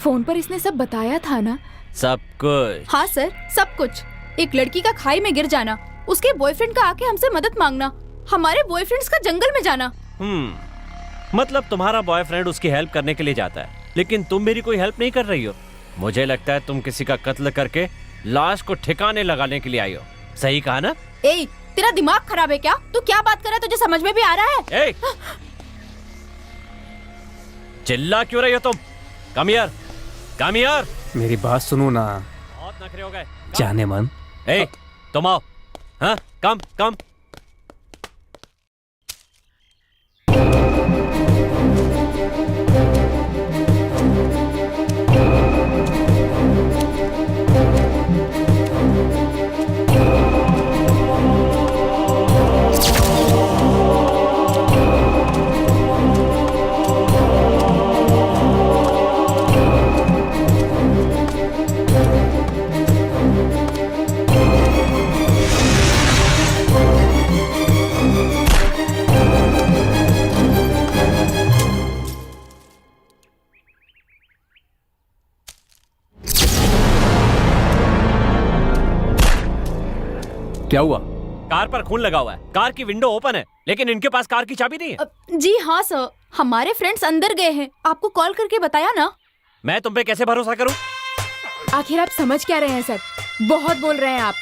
फोन पर इसने सब बताया था ना। सब कुछ? हाँ सर, सब कुछ। एक लड़की का खाई में गिर जाना, उसके बॉयफ्रेंड का आके हमसे मदद मांगना, हमारे बॉयफ्रेंड्स का जंगल में जाना। मतलब तुम्हारा बॉयफ्रेंड उसकी हेल्प करने के लिए जाता है, लेकिन तुम मेरी कोई हेल्प नहीं कर रही हो। मुझे लगता है तुम किसी का कत्ल करके लाश को ठिकाने लगाने के लिए आई हो। सही कहा ना? ए, तेरा दिमाग खराब है क्या? तू क्या बात कर रहा है, तुझे समझ में भी आ रहा है? ए, चिल्ला क्यों रही हो तुम? Come here, come here. मेरी बात सुनो ना, बहुत नखरे हो गए। जाने मन। ए, तुम आओ। हाँ, कम कम। क्या हुआ? कार पर खून लगा हुआ है, कार की विंडो ओपन है, लेकिन इनके पास कार की चाबी नहीं है। जी हाँ सर, हमारे फ्रेंड्स अंदर गए हैं, आपको कॉल करके बताया ना। मैं तुम पे कैसे भरोसा करूं? आखिर आप समझ क्या रहे हैं सर? बहुत बोल रहे हैं आप।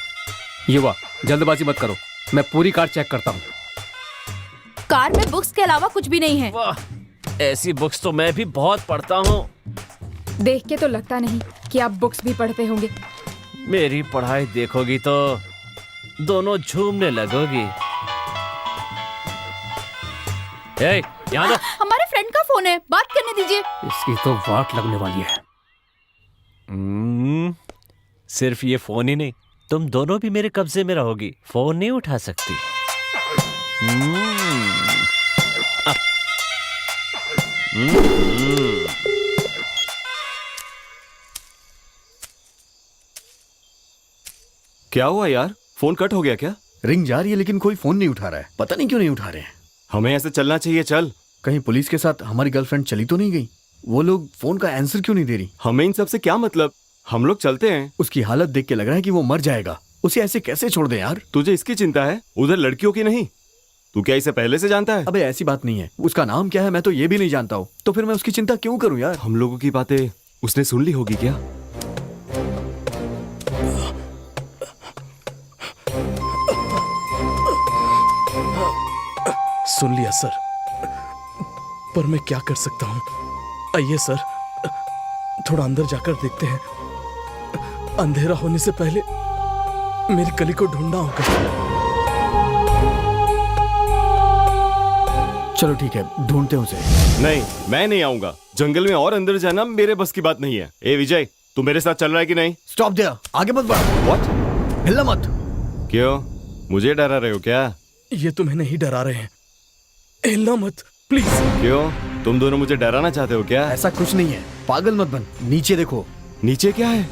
युवा, जल्दबाजी मत करो, मैं पूरी कार चेक करता हूँ। कार में बुक्स के अलावा कुछ भी नहीं है। वाह, ऐसी बुक्स तो मैं भी बहुत पढ़ता हूँ। देख के तो लगता नहीं कि आप बुक्स भी पढ़ते होंगे। मेरी पढ़ाई देखोगी तो दोनों झूमने लगोगी। ए, यहाँ दो। हमारे फ्रेंड का फोन है, बात करने दीजिए। इसकी तो वाट लगने वाली है। सिर्फ ये फोन ही नहीं, तुम दोनों भी मेरे कब्जे में रहोगी, फोन नहीं उठा सकती। क्या हुआ यार, फोन कट हो गया क्या? रिंग जा रही है लेकिन कोई फोन नहीं उठा रहा है, पता नहीं क्यों नहीं उठा रहे हैं। हमें ऐसे चलना चाहिए, चल। कहीं पुलिस के साथ हमारी गर्लफ्रेंड चली तो नहीं गई? वो लोग फोन का आंसर क्यों नहीं दे रही? हमें इन सब से क्या मतलब, हम लोग चलते हैं। उसकी हालत देख के लग रहा है कि वो मर जाएगा, उसे ऐसे कैसे छोड़ दे यार? तुझे इसकी चिंता है, उधर लड़कियों की नहीं। तू क्या इसे पहले से जानता है? अबे ऐसी बात नहीं है, उसका नाम क्या है मैं तो ये भी नहीं जानता हूँ, तो फिर मैं उसकी चिंता क्यों करूँ यार? हम लोगों की बातें उसने सुन ली होगी क्या? सुन लिया सर, पर मैं क्या कर सकता हूँ? आइए सर, थोड़ा अंदर जाकर देखते हैं। अंधेरा होने से पहले मेरी कली को ढूंढना होगा। चलो ठीक है, ढूंढते हैं उसे। नहीं, मैं नहीं आऊंगा। जंगल में और अंदर जाना मेरे बस की बात नहीं है। ए विजय, तू मेरे साथ चल रहा है कि नहीं? स्टॉप देयर, आगे मत बढ़। व्हाट? हिलना मत। क्यों, मुझे डरा रहे हो क्या? ये तुम्हें नहीं डरा रहे हैं, हिलना मत प्लीज। क्यों, तुम दोनों मुझे डराना चाहते हो क्या? ऐसा कुछ नहीं है, पागल मत बन। नीचे देखो। नीचे क्या है?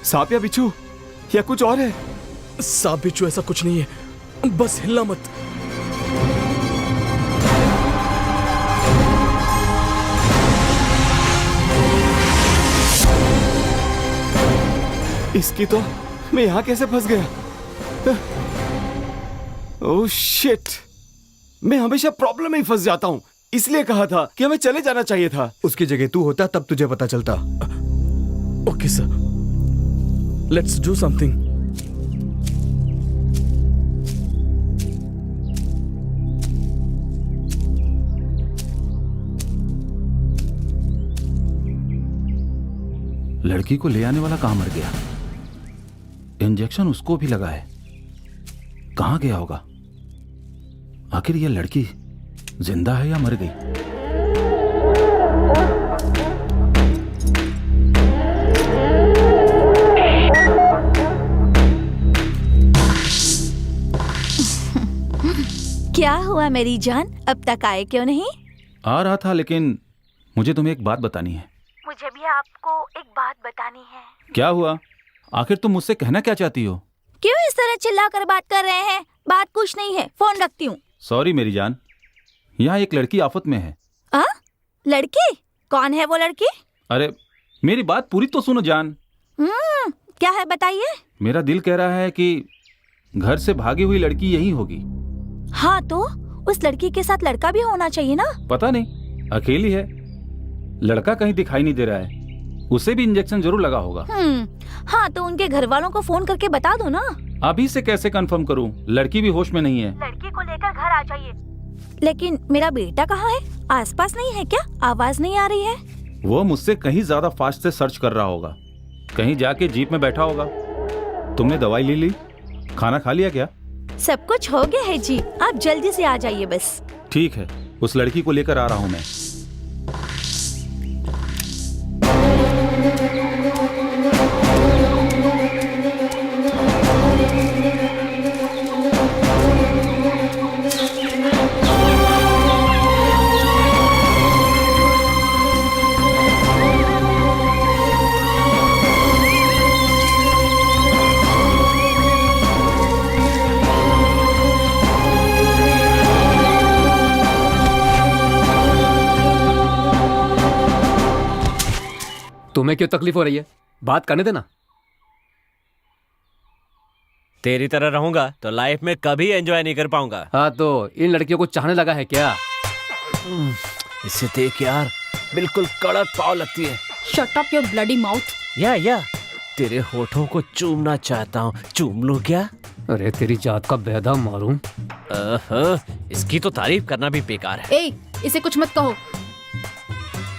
सांप या बिच्छू या कुछ और है? सांप बिच्छू ऐसा कुछ नहीं है, बस हिलना मत। इसकी तो मैं यहाँ कैसे फंस गया? ओह शिट, मैं हमेशा प्रॉब्लम में ही फंस जाता हूँ। इसलिए कहा था कि हमें चले जाना चाहिए था। उसकी जगह तू होता तब तुझे पता चलता। Okay sir, let's do something. लड़की को ले आने वाला कहाँ मर गया? इंजेक्शन उसको भी लगा है, कहाँ गया होगा? आखिर यह लड़की जिंदा है या मर गई? क्या हुआ मेरी जान, अब तक आए क्यों नहीं? आ रहा था, लेकिन मुझे तुम्हें एक बात बतानी है। मुझे भी आपको एक बात बतानी है। क्या हुआ? आखिर तुम मुझसे कहना क्या चाहती हो? क्यों इस तरह चिल्ला कर बात कर रहे हैं? बात कुछ नहीं है, फोन रखती हूँ। सॉरी मेरी जान, यहाँ एक लड़की आफत में है। लड़की? कौन है वो लड़की? अरे मेरी बात पूरी तो सुनो जान। क्या है बताइए। मेरा दिल कह रहा है कि घर से भागी हुई लड़की यही होगी। हाँ तो उस लड़की के साथ लड़का भी होना चाहिए ना? पता नहीं, अकेली है, लड़का कहीं दिखाई नहीं दे रहा है। उसे भी इंजेक्शन जरूर लगा होगा। हाँ तो उनके घर वालों को फोन करके बता दो ना। अभी से कैसे कंफर्म करूं? लड़की भी होश में नहीं है। लड़की को लेकर घर आ जाइए। लेकिन मेरा बेटा कहाँ है? आसपास नहीं है क्या? आवाज नहीं आ रही है। वो मुझसे कहीं ज्यादा फास्ट से सर्च कर रहा होगा, कहीं जाके जीप में बैठा होगा। तुमने दवाई ले ली? खाना खा लिया क्या? सब कुछ हो गया है जी, आप जल्दी से आ जाइए बस। ठीक है, उस लड़की को लेकर आ रहा हूं मैं। तुम्हें क्यों तकलीफ हो रही है? बात करने देना। तेरी तरह रहूंगा तो लाइफ में कभी एंजॉय नहीं कर पाऊंगा। हाँ तो इन लड़कियों को चाहने लगा है क्या? इसे देख यार, बिल्कुल कड़क पाव लगती है। Shut up your bloody mouth. या तेरे होठों को चूमना चाहता हूँ, चूम लूं क्या? अरे तेरी जात का बेदा मारूं। इसकी तो तारीफ करना भी बेकार है। ए, इसे कुछ मत कहो।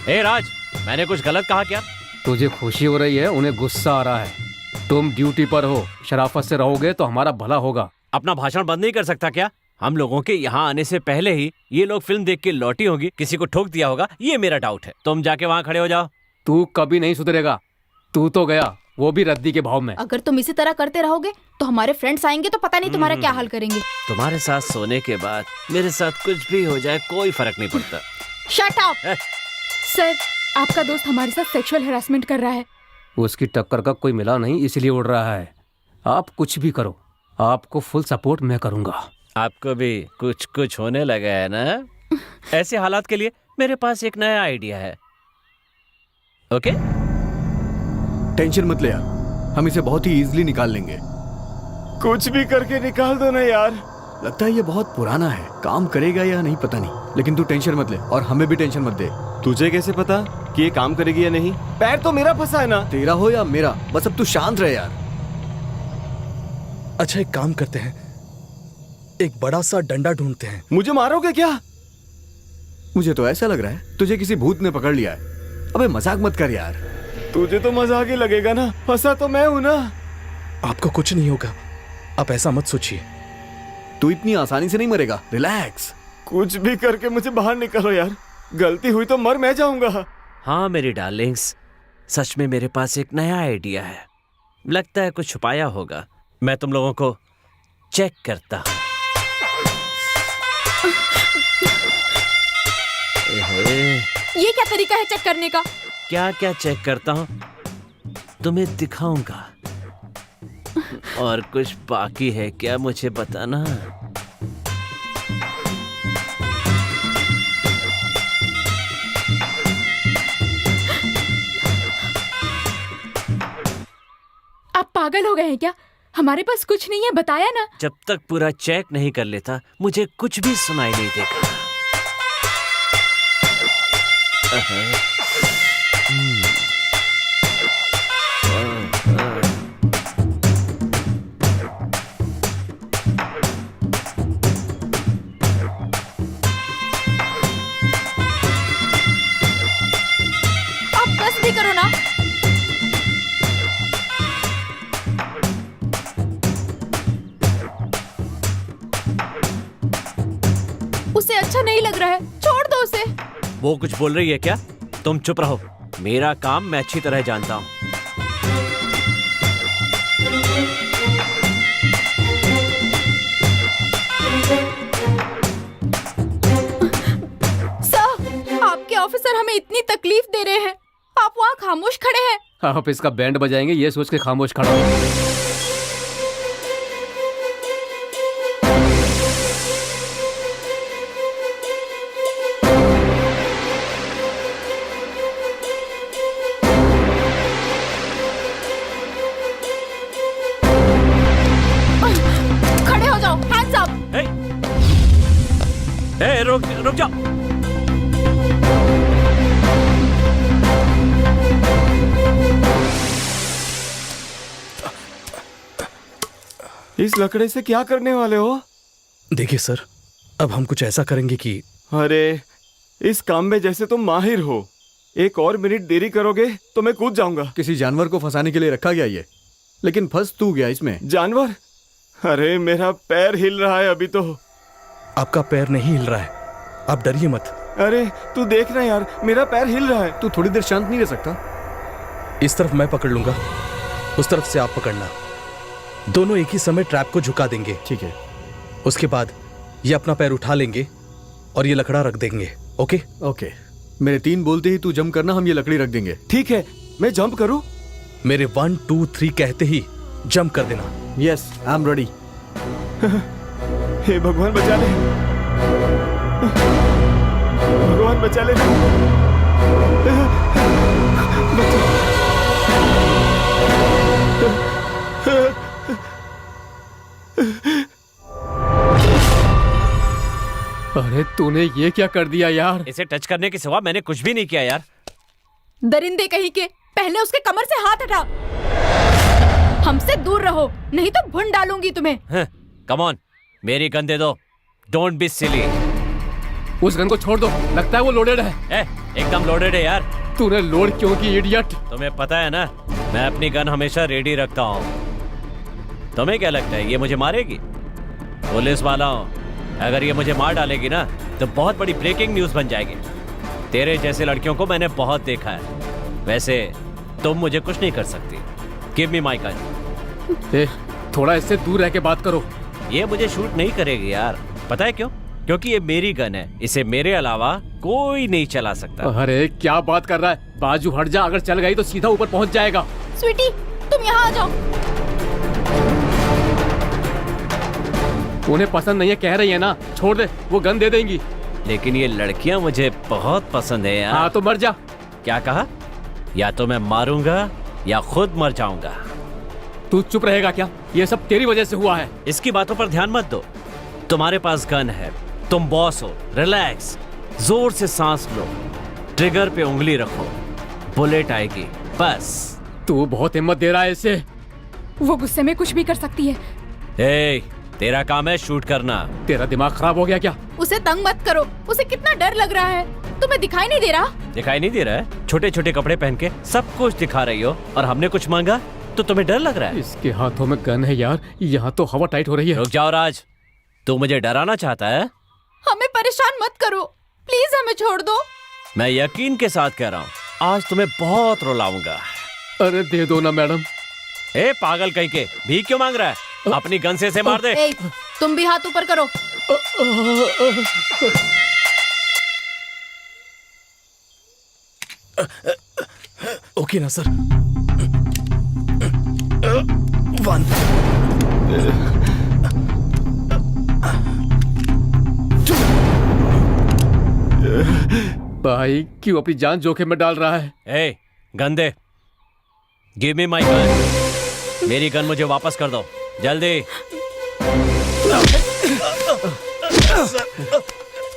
ए राज, मैंने कुछ गलत कहा क्या? तुझे खुशी हो रही है, उन्हें गुस्सा आ रहा है। तुम ड्यूटी पर हो, शराफत से रहोगे तो हमारा भला होगा। अपना भाषण बंद नहीं कर सकता क्या? हम लोगों के यहाँ आने से पहले ही ये लोग फिल्म देख के लौटी होगी, किसी को ठोक दिया होगा, ये मेरा डाउट है। तुम जाके वहाँ खड़े हो जाओ। तू कभी नहीं सुधरेगा। तू तो गया, वो भी रद्दी के भाव में। अगर तुम इसी तरह करते रहोगे तो हमारे फ्रेंड्स आएंगे तो पता नहीं तुम्हारा क्या हाल करेंगे। तुम्हारे साथ सोने के बाद मेरे साथ कुछ भी हो जाए कोई फर्क नहीं पड़ता। Shut up. सर, आपका दोस्त हमारे साथ सेक्सुअल हैरेसमेंट कर रहा है। उसकी टक्कर का कोई मिला नहीं, इसलिए उड़ रहा है। आप कुछ भी करो, आपको फुल सपोर्ट मैं करूंगा। आपको भी कुछ कुछ होने लगा है ना? ऐसे हालात के लिए मेरे पास एक नया आइडिया है। ओके? टेंशन मत ले यार, हम इसे बहुत ही इजीली निकाल लेंगे। कुछ भी करके निकाल दो ना यार। लगता है ये बहुत पुराना है, काम करेगा या नहीं पता नहीं, लेकिन तू टेंशन मत ले और हमें भी टेंशन मत दे। तुझे कैसे पता कि ये काम करेगी या नहीं? पैर तो मेरा फंसा है ना। तेरा हो या मेरा, बस अब तू शांत रहे यार। अच्छा एक काम करते हैं, एक बड़ा सा डंडा ढूंढते हैं। मुझे मारोगे क्या? मुझे तो ऐसा लग रहा है तुझे किसी भूत ने पकड़ लिया है। अबे मजाक मत कर यार। तुझे तो मजाक ही लगेगा ना, फंसा तो मैं हूं ना। आपको कुछ नहीं होगा, आप ऐसा मत सोचिए। तू इतनी आसानी से नहीं मरेगा, रिलैक्स। कुछ भी करके मुझे बाहर निकालो यार, गलती हुई तो मर मैं जाऊंगा। हाँ मेरी डार्लिंग्स, सच में मेरे पास एक नया आइडिया है। लगता है कुछ छुपाया होगा। मैं तुम लोगों को चेक करता हूँ। ये क्या तरीका है चेक करने का? क्या क्या चेक करता हूँ तुम्हें दिखाऊंगा। और कुछ बाकी है क्या मुझे बताना? आप पागल हो गए हैं क्या? हमारे पास कुछ नहीं है, बताया ना। जब तक पूरा चेक नहीं कर लेता मुझे कुछ भी सुनाई नहीं देगा। आप बस भी करो ना। उसे अच्छा नहीं लग रहा है, छोड़ दो उसे। वो कुछ बोल रही है क्या? तुम चुप रहो, मेरा काम मैं अच्छी तरह जानता हूँ। सर, आपके ऑफिसर हमें इतनी तकलीफ दे रहे हैं, आप वहाँ खामोश खड़े हैं। आप इसका बैंड बजाएंगे ये सोच के खामोश खड़ा हो। खड़े हो जाओ, हैंड्स अप। रुक जाओ। इस लकड़े से क्या करने वाले हो? देखिए सर, अब हम कुछ ऐसा करेंगे कि अरे इस काम में जैसे तुम माहिर हो, एक और मिनट देरी करोगे तो मैं कूद जाऊंगा। किसी जानवर को फंसाने के लिए रखा गया ये, लेकिन फंस तू गया इसमें। जानवर? अरे मेरा पैर हिल रहा है अभी तो। आपका पैर नहीं हिल रहा है, आप डरिए मत। अरे तू देख ना यार, मेरा पैर हिल रहा है। तू थोड़ी देर शांत नहीं रह सकता? इस तरफ मैं पकड़ लूंगा, उस तरफ से आप पकड़ना। दोनों एक ही समय ट्रैप को झुका देंगे। ठीक है। उसके बाद ये अपना पैर उठा लेंगे और ये लकड़ा रख देंगे। ओके ओके, मेरे 3 बोलते ही तू जंप करना, हम ये लकड़ी रख देंगे। ठीक है, मैं जंप करूं? मेरे 1 2 3 कहते ही जंप कर देना। Yes, I am ready. हे भगवान बचा ले, भगवान बचा ले। अरे तूने ये क्या कर दिया यार? इसे टच करने के सिवा मैंने कुछ भी नहीं किया यार। दरिंदे कहीं के, पहले उसके कमर से हाथ हटा। हमसे दूर रहो, नहीं तो भून डालूंगी तुम्हें। कम ऑन, मेरी गन दे दो। Don't be silly. उस गन को छोड़ दो, लगता है वो लोडेड है। एकदम लोडेड है यार। तूने लोड क्यों की इडियट? तुम्हें पता है ना, मैं अपनी गन हमेशा रेडी रखता हूँ। तुम्हें क्या लगता है ये मुझे मारेगी? पुलिस वाला हूँ, अगर ये मुझे मार डालेगी ना तो बहुत बड़ी ब्रेकिंग न्यूज बन जाएगी। तेरे जैसे लड़कियों को मैंने बहुत देखा है। वैसे तुम मुझे कुछ नहीं कर सकती। Give me my gun. थोड़ा इससे दूर रह के बात करो। ये मुझे शूट नहीं करेगी यार, पता है क्यों? क्योंकि ये मेरी गन है, इसे मेरे अलावा कोई नहीं चला सकता। अरे क्या बात कर रहा है? बाजू हट जा, अगर चल गई तो सीधा ऊपर पहुंच जाएगा। स्वीटी, तुम यहाँ आ जाओ। उन्हें पसंद नहीं है कह रही है ना, छोड़ दे, वो गन दे देंगी। लेकिन ये लड़कियां मुझे बहुत पसंद है यार। हाँ तो मर जा। क्या कहा? या तो मैं मारूंगा या खुद मर जाऊंगा। तू चुप रहेगा क्या? ये सब तेरी वजह से हुआ है। इसकी बातों पर ध्यान मत दो। तुम्हारे पास गन है, तुम बॉस हो। रिलैक्स, जोर से सांस लो, ट्रिगर पे उंगली रखो, बुलेट आएगी बस। तू बहुत हिम्मत दे रहा है इसे। वो गुस्से में कुछ भी कर सकती है। तेरा काम है शूट करना। तेरा दिमाग खराब हो गया क्या? उसे तंग मत करो, उसे कितना डर लग रहा है। तुम्हें दिखाई नहीं दे रहा? दिखाई नहीं दे रहा है? छोटे छोटे कपड़े पहन के सब कुछ दिखा रही हो और हमने कुछ मांगा तो तुम्हें डर लग रहा है? इसके हाथों में गन है यार, यहाँ तो हवा टाइट हो रही है। रुक जाओ राज, तू मुझे डराना चाहता है? हमें परेशान मत करो, प्लीज हमें छोड़ दो। मैं यकीन के साथ कह रहा हूँ, आज तुम्हें बहुत रुलाऊंगा। अरे दे दो ना मैडम। पागल कहीं के, भीख क्यों मांग रहा है? अपनी गन से इसे मार दे। तुम भी हाथ ऊपर करो। ओके ना सर। 1 भाई क्यों अपनी जान जोखिम में डाल रहा है? Gun they. Give me my gun. मेरी गन मुझे वापस कर दो जल्दी।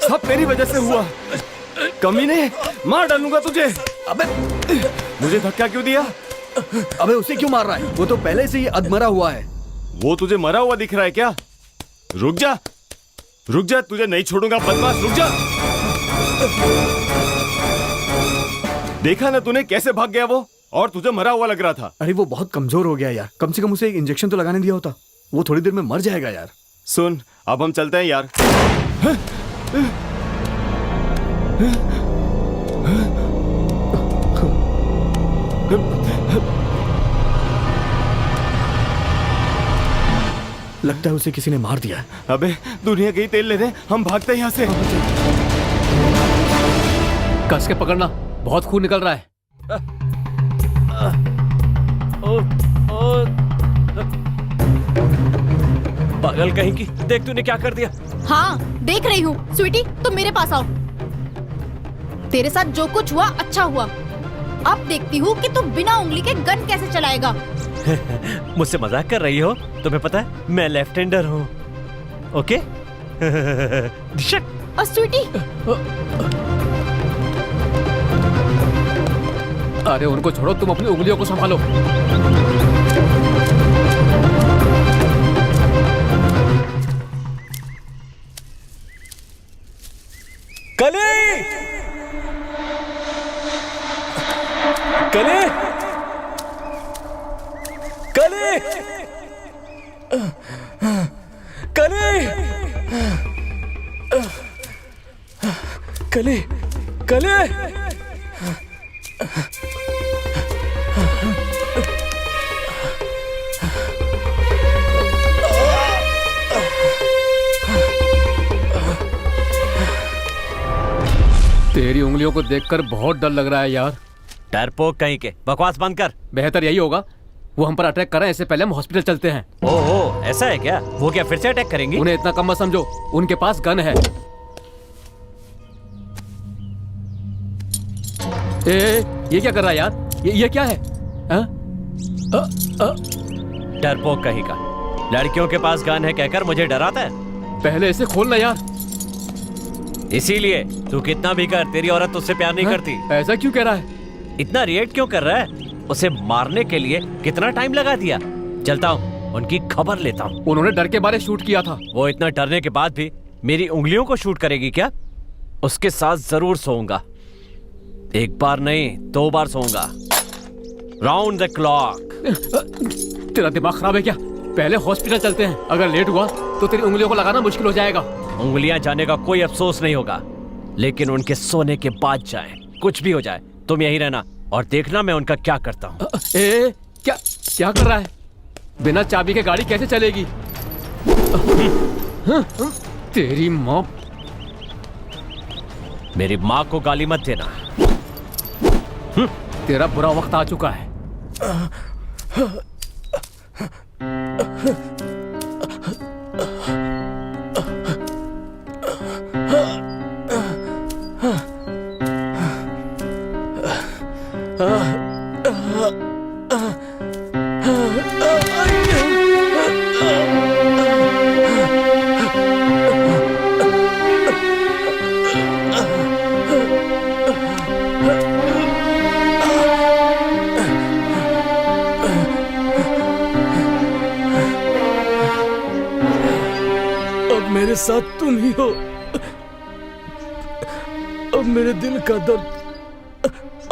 सब तेरी वजह से हुआ। कमीने, मार डालूंगा तुझे। अबे मुझे धक्का क्यों दिया? अबे उसे क्यों मार रहा है? वो तो पहले से ही अधमरा हुआ है। वो तुझे मरा हुआ दिख रहा है क्या? रुक जा, रुक जा, तुझे नहीं छोड़ूंगा बदमाश, रुक जा। देखा ना तूने कैसे भाग गया वो, और तुझे मरा हुआ लग रहा था। अरे वो बहुत कमजोर हो गया यार, कम से कम उसे एक इंजेक्शन तो लगाने दिया होता। वो थोड़ी देर में मर जाएगा यार। सुन, अब हम चलते हैं यार। लगता है उसे किसी ने मार दिया। अबे दुनिया के ही तेल ले रहे, हम भागते हैं यहाँ से। कस के पकड़ना, बहुत खून निकल रहा है। पागल कहीं की, देख तूने क्या कर दिया। हाँ देख रही हूँ। स्वीटी तुम मेरे पास आओ। तेरे साथ जो कुछ हुआ अच्छा हुआ। अब देखती हूँ कि तू बिना उंगली के गन कैसे चलाएगा। मुझसे मजाक कर रही हो? तुम्हें पता है मैं लेफ्ट हैंडर हूँ। ओके? और स्वीटी, अरे उनको छोड़ो, तुम अपनी उंगलियों को संभालो। कली, कली, कली, कली, कली। तेरी उंगलियों को देखकर बहुत डर लग रहा है यार। डरपोक कहीं के, बकवास बंद कर। बेहतर यही होगा वो हम पर अटैक करें, इससे पहले हम हॉस्पिटल चलते हैं। ओहो, ऐसा है क्या? वो क्या फिर से अटैक करेंगी? उन्हें इतना कम मत समझो, उनके पास गन है। ये क्या कर रहा है यार? ये क्या है? डरपोक कहीं का, लड़कियों के पास गन है कहकर मुझे डराता है। पहले इसे खोलना यार। इसीलिए तू कितना भी कर, तेरी औरत तुझसे प्यार नहीं करती। ऐसा क्यों कह रहा है? इतना रिएक्ट क्यों कर रहा है? उसे मारने के लिए कितना टाइम लगा दिया। चलता हूँ, उनकी खबर लेता हूँ। उन्होंने डर के मारे शूट किया था। वो इतना डरने के बाद भी मेरी उंगलियों को शूट करेगी क्या? उसके साथ जरूर सोऊंगा। एक बार नहीं, 2 बार सोऊंगा। Round the clock. तेरा दिमाग खराब है क्या? पहले हॉस्पिटल चलते हैं, अगर लेट हुआ तो तेरी उंगलियों को लगाना मुश्किल हो जाएगा। उंगलियां जाने का कोई अफसोस नहीं होगा, लेकिन उनके सोने के बाद जाएं। कुछ भी हो जाए, तुम यहीं रहना और देखना मैं उनका क्या करता हूँ। क्या क्या कर रहा है? बिना चाबी के गाड़ी कैसे चलेगी? तेरी माँ। मेरी माँ को गाली मत देना। तेरा बुरा वक्त आ चुका है। मेरे साथ तुम ही हो। अब मेरे दिल का दर्द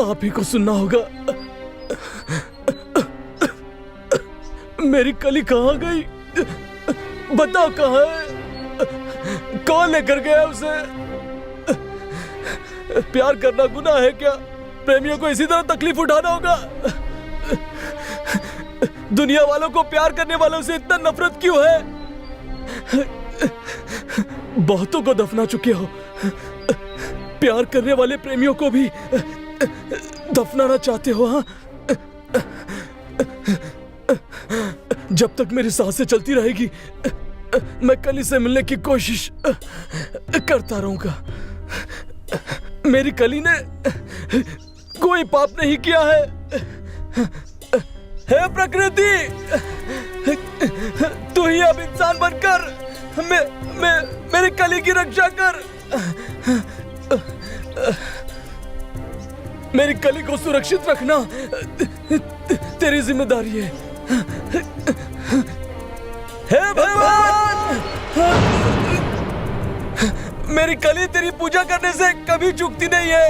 आप ही को सुनना होगा। मेरी कली कहाँ गई? बताओ कहाँ है? कौन लेकर गया उसे? प्यार करना गुनाह है क्या? प्रेमियों को इसी तरह तकलीफ उठाना होगा? दुनिया वालों को प्यार करने वालों से इतना नफरत क्यों है? बहुतों को दफना चुके हो, प्यार करने वाले प्रेमियों को भी दफनाना चाहते हो। हाँ, जब तक मेरी सांसें चलती रहेगी मैं कली से मिलने की कोशिश करता रहूंगा। मेरी कली ने कोई पाप नहीं किया है। हे प्रकृति, तू ही अब इंसान बनकर मेरी कली की रक्षा कर। मेरी कली को सुरक्षित रखना तेरी जिम्मेदारी है। हे भगवान, मेरी कली तेरी पूजा करने से कभी चूकती नहीं है।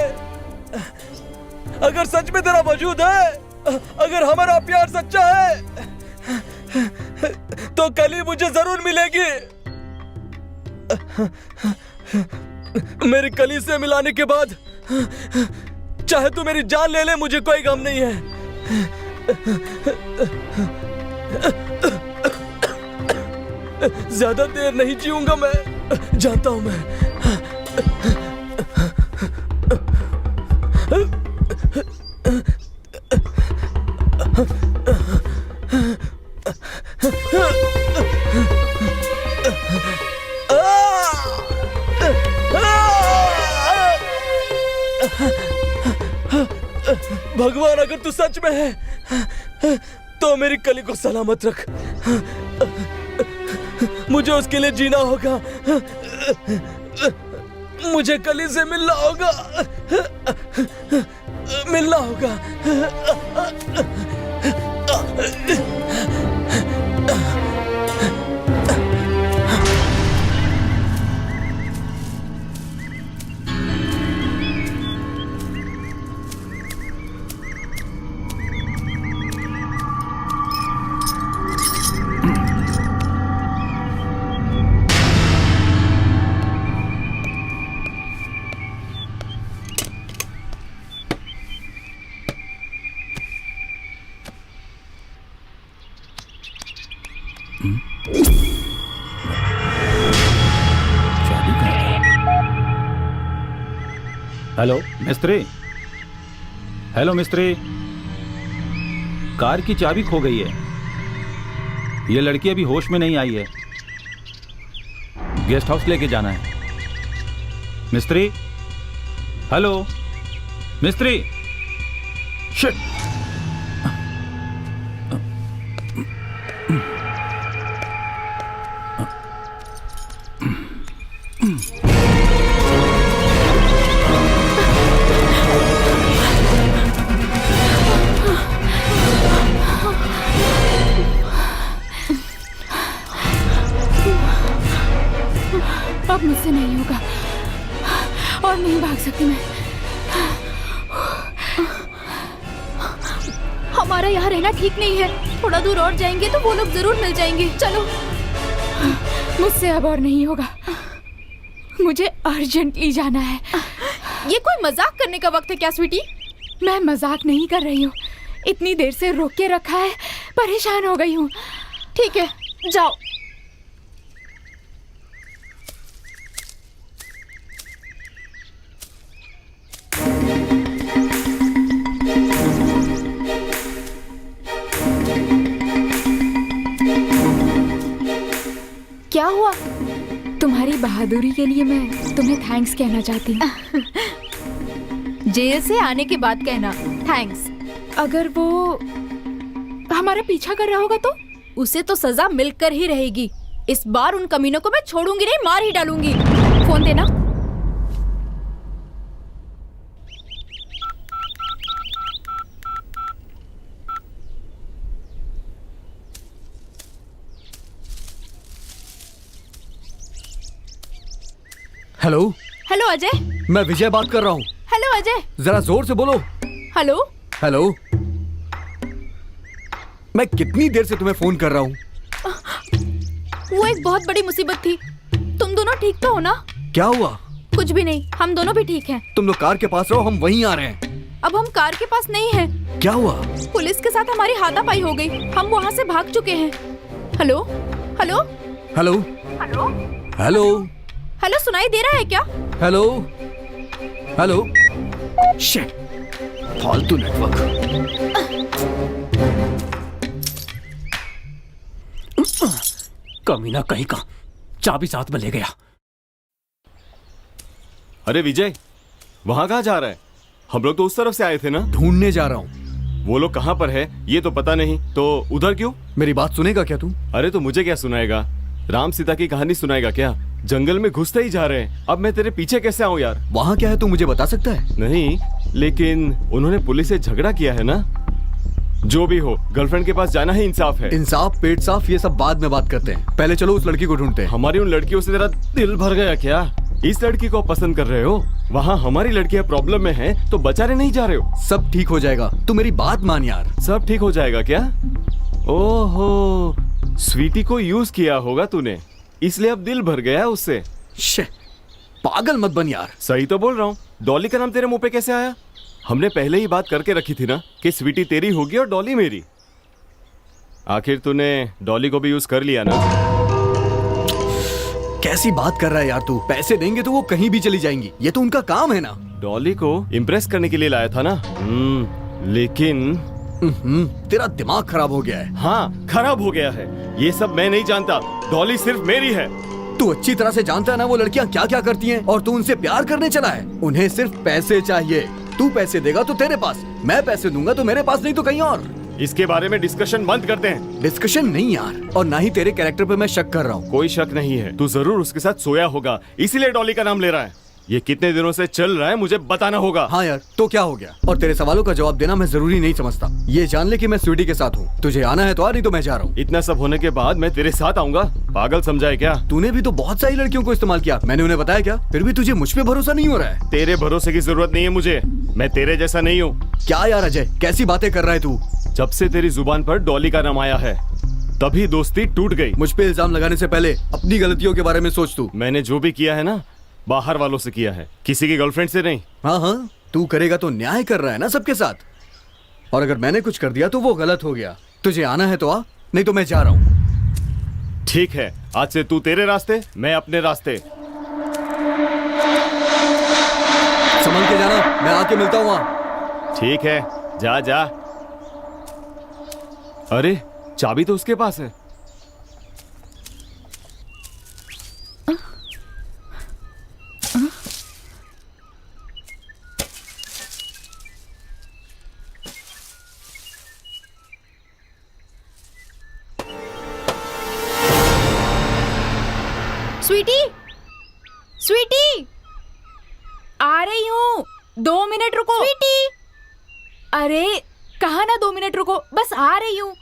अगर सच में तेरा वजूद है, अगर हमारा प्यार सच्चा है, तो कली मुझे जरूर मिलेगी। मेरी कली से मिलाने के बाद चाहे तू मेरी जान ले ले, मुझे कोई गम नहीं है। ज्यादा देर नहीं जीऊंगा मैं, जानता हूं मैं। भगवान, अगर तू सच में है तो मेरी कली को सलामत रख। मुझे उसके लिए जीना होगा। मुझे कली से मिलना होगा, मिलना होगा। हेलो मिस्त्री। हेलो मिस्त्री, कार की चाबी खो गई है। ये लड़की अभी होश में नहीं आई है। गेस्ट हाउस लेके जाना है। मिस्त्री, हेलो मिस्त्री। शिट। अब मुझसे नहीं होगा और नहीं भाग सकती मैं। हमारा यहाँ रहना ठीक नहीं है। थोड़ा दूर और जाएंगे तो वो लोग जरूर मिल जाएंगे। चलो। मुझसे अब और नहीं होगा। मुझे अर्जेंटली जाना है। ये कोई मजाक करने का वक्त है क्या स्वीटी? मैं मजाक नहीं कर रही हूँ। इतनी देर से रोक के रखा है, परेशान हो गई हूँ। ठीक है, जाओ। क्या हुआ? तुम्हारी बहादुरी के लिए मैं तुम्हें थैंक्स कहना चाहती हूँ। जेल से आने के बाद कहना थैंक्स। अगर वो हमारा पीछा कर रहा होगा तो उसे तो सजा मिलकर ही रहेगी। इस बार उन कमीनों को मैं छोड़ूंगी नहीं, मार ही डालूंगी। फोन देना। हेलो। हेलो अजय। मैं विजय बात कर रहा हूँ। हेलो अजय। जरा जोर से बोलो। हेलो। हेलो। मैं कितनी देर से तुम्हें फोन कर रहा हूँ। वो एक बहुत बड़ी मुसीबत थी। तुम दोनों ठीक तो हो ना? क्या हुआ? कुछ भी नहीं, हम दोनों भी ठीक हैं। तुम लोग कार के पास रहो, हम वहीं आ रहे हैं। अब हम कार के पास नहीं हैं। क्या हुआ? पुलिस के साथ हमारी हाथापाई हो गई। हम वहाँ से भाग चुके हैं। Hello. Hello. Hello. Hello. Hello. Hello, सुनाई दे रहा है क्या? हेलो। हेलो। शिट, फालतू नेटवर्क। कमीना कहीं का, चाबी साथ में ले गया। अरे विजय, वहां कहाँ जा रहा है? हम लोग तो उस तरफ से आए थे ना। ढूंढने जा रहा हूँ। वो लोग कहाँ पर है ये तो पता नहीं, तो उधर क्यों? मेरी बात सुनेगा क्या तू? अरे तो मुझे क्या सुनाएगा? राम सीता की कहानी सुनाएगा क्या? जंगल में घुसते ही जा रहे हैं। अब मैं तेरे पीछे कैसे आऊं यार? वहाँ क्या है तू मुझे बता सकता है? नहीं, लेकिन उन्होंने पुलिस से झगड़ा किया है ना। जो भी हो, गर्लफ्रेंड के पास जाना ही इंसाफ है। इंसाफ पेट साफ ये सब बाद में बात करते हैं। पहले चलो उस लड़की को ढूंढते हैं। हमारी उन लड़कियों से तेरा दिल भर गया क्या? इस लड़की को पसंद कर रहे हो? वहाँ हमारी लड़कियां प्रॉब्लम में हैं, तो बचाने नहीं जा रहे हो? सब ठीक हो जाएगा, तू मेरी बात मान यार। सब ठीक हो जाएगा क्या? ओहो, स्वीटी को यूज किया होगा तूने, इसलिए अब दिल भर गया उससे। शे, पागल मत बन यार। सही तो बोल रहा हूँ। डॉली का नाम तेरे मुंह पे कैसे आया? हमने पहले ही बात करके रखी थी ना कि स्वीटी तेरी होगी और डॉली मेरी। आखिर तूने डॉली को भी यूज कर लिया ना। कैसी बात कर रहा है यार तू? पैसे देंगे तो वो कहीं भी चली जाएंगी, ये तो उनका काम है ना। डॉली को इम्प्रेस करने के लिए लाया था ना। लेकिन तेरा दिमाग खराब हो गया है। हाँ, खराब हो गया है। ये सब मैं नहीं जानता। डॉली सिर्फ मेरी है। तू अच्छी तरह से जानता है ना वो लड़कियां क्या क्या करती हैं, और तू उनसे प्यार करने चला है। उन्हें सिर्फ पैसे चाहिए। तू पैसे देगा तो तेरे पास, मैं पैसे दूंगा तो मेरे पास, नहीं तो कहीं और। इसके बारे में डिस्कशन बंद करते हैं। डिस्कशन नहीं यार, और ना ही तेरे कैरेक्टर पे मैं शक कर रहा हूँ। कोई शक नहीं है, तू जरूर उसके साथ सोया होगा, इसीलिए डॉली का नाम ले रहा है। ये कितने दिनों से चल रहा है मुझे बताना होगा। हाँ यार, तो क्या हो गया? और तेरे सवालों का जवाब देना मैं जरूरी नहीं समझता। ये जान ले कि मैं स्वीटी के साथ हूँ। तुझे आना है तो आ, नहीं तो मैं जा रहा हूँ। इतना सब होने के बाद मैं तेरे साथ आऊंगा? पागल समझा है क्या? तूने भी तो बहुत सारी लड़कियों को इस्तेमाल किया, मैंने उन्हें बताया क्या? फिर भी तुझे मुझ पे भरोसा नहीं हो रहा है। तेरे भरोसे की जरूरत नहीं है मुझे, मैं तेरे जैसा नहीं हूँ। क्या यार अजय, कैसी बातें कर रहा है तू? जब से तेरी जुबान पर डॉली का नाम आया है तभी दोस्ती टूट गई। मुझ पे इल्जाम लगाने से पहले अपनी गलतियों के बारे में सोच तू। मैंने जो भी किया है ना, बाहर वालों से किया है, किसी की गर्लफ्रेंड से नहीं। हाँ हाँ, तू करेगा तो न्याय कर रहा है ना सबके साथ। और अगर मैंने कुछ कर दिया तो वो गलत हो गया। तुझे आना है तो आ, नहीं तो मैं जा रहा हूँ। ठीक है, आज से तू तेरे रास्ते, मैं अपने रास्ते। संभल के जाना। मैं आके मिलता हूँ वहाँ। ठीक है, जा जा। अरे चाबी तो उसके पास है। स्वीटी, स्वीटी, आ रही हूँ। 2 मिनट रुको। स्वीटी, अरे कहा ना 2 मिनट रुको, बस आ रही हूँ।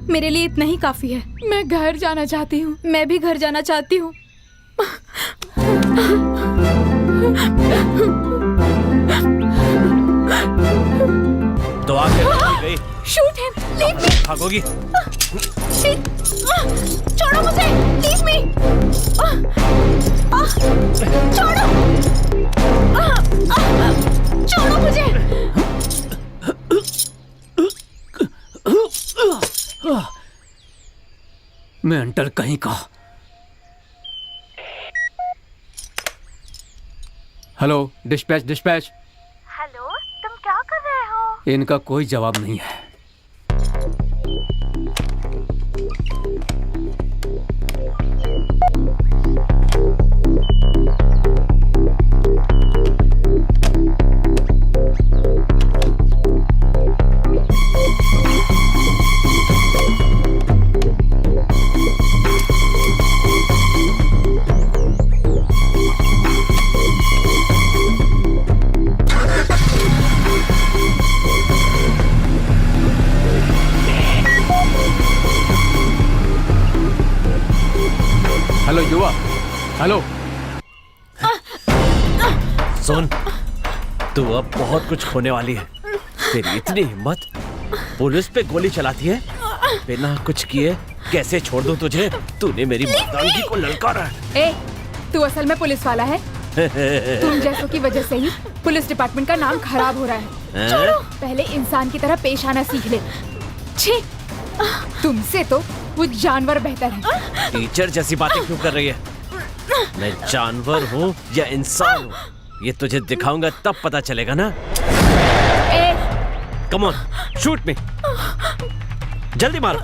मेरे लिए इतना ही काफी है। मैं घर जाना चाहती हूँ। मैं भी घर जाना चाहती हूँ। तो आगे गई। Shoot him, leave me. भागोगी? छोड़ो मुझे, लीव मी। छोड़ो, छोड़ो मुझे। मेंटल कहीं का। Hello, dispatch dispatch. हेलो, तुम क्या कर रहे हो? इनका कोई जवाब नहीं है। हेलो युवा, हेलो। सुन, तू अब बहुत कुछ होने वाली है। तेरी इतनी हिम्मत, पुलिस पे गोली चलाती है बिना कुछ किए। कैसे छोड़ दूं तुझे? तूने मेरी मर्दानगी को ललकारा है। ए, तू असल में पुलिस वाला है। तुम जैसों की वजह से ही पुलिस डिपार्टमेंट का नाम खराब हो रहा है। छोड़ो, पहले इंसान की तरह पेश आना सीख ले। छी, तुमसे तो वो जानवर बेहतर है। टीचर जैसी बातें क्यों कर रही है? मैं जानवर हूँ या इंसान हूँ, ये तुझे दिखाऊंगा तब पता चलेगा ना। कम ऑन, शूट मी, जल्दी मारो।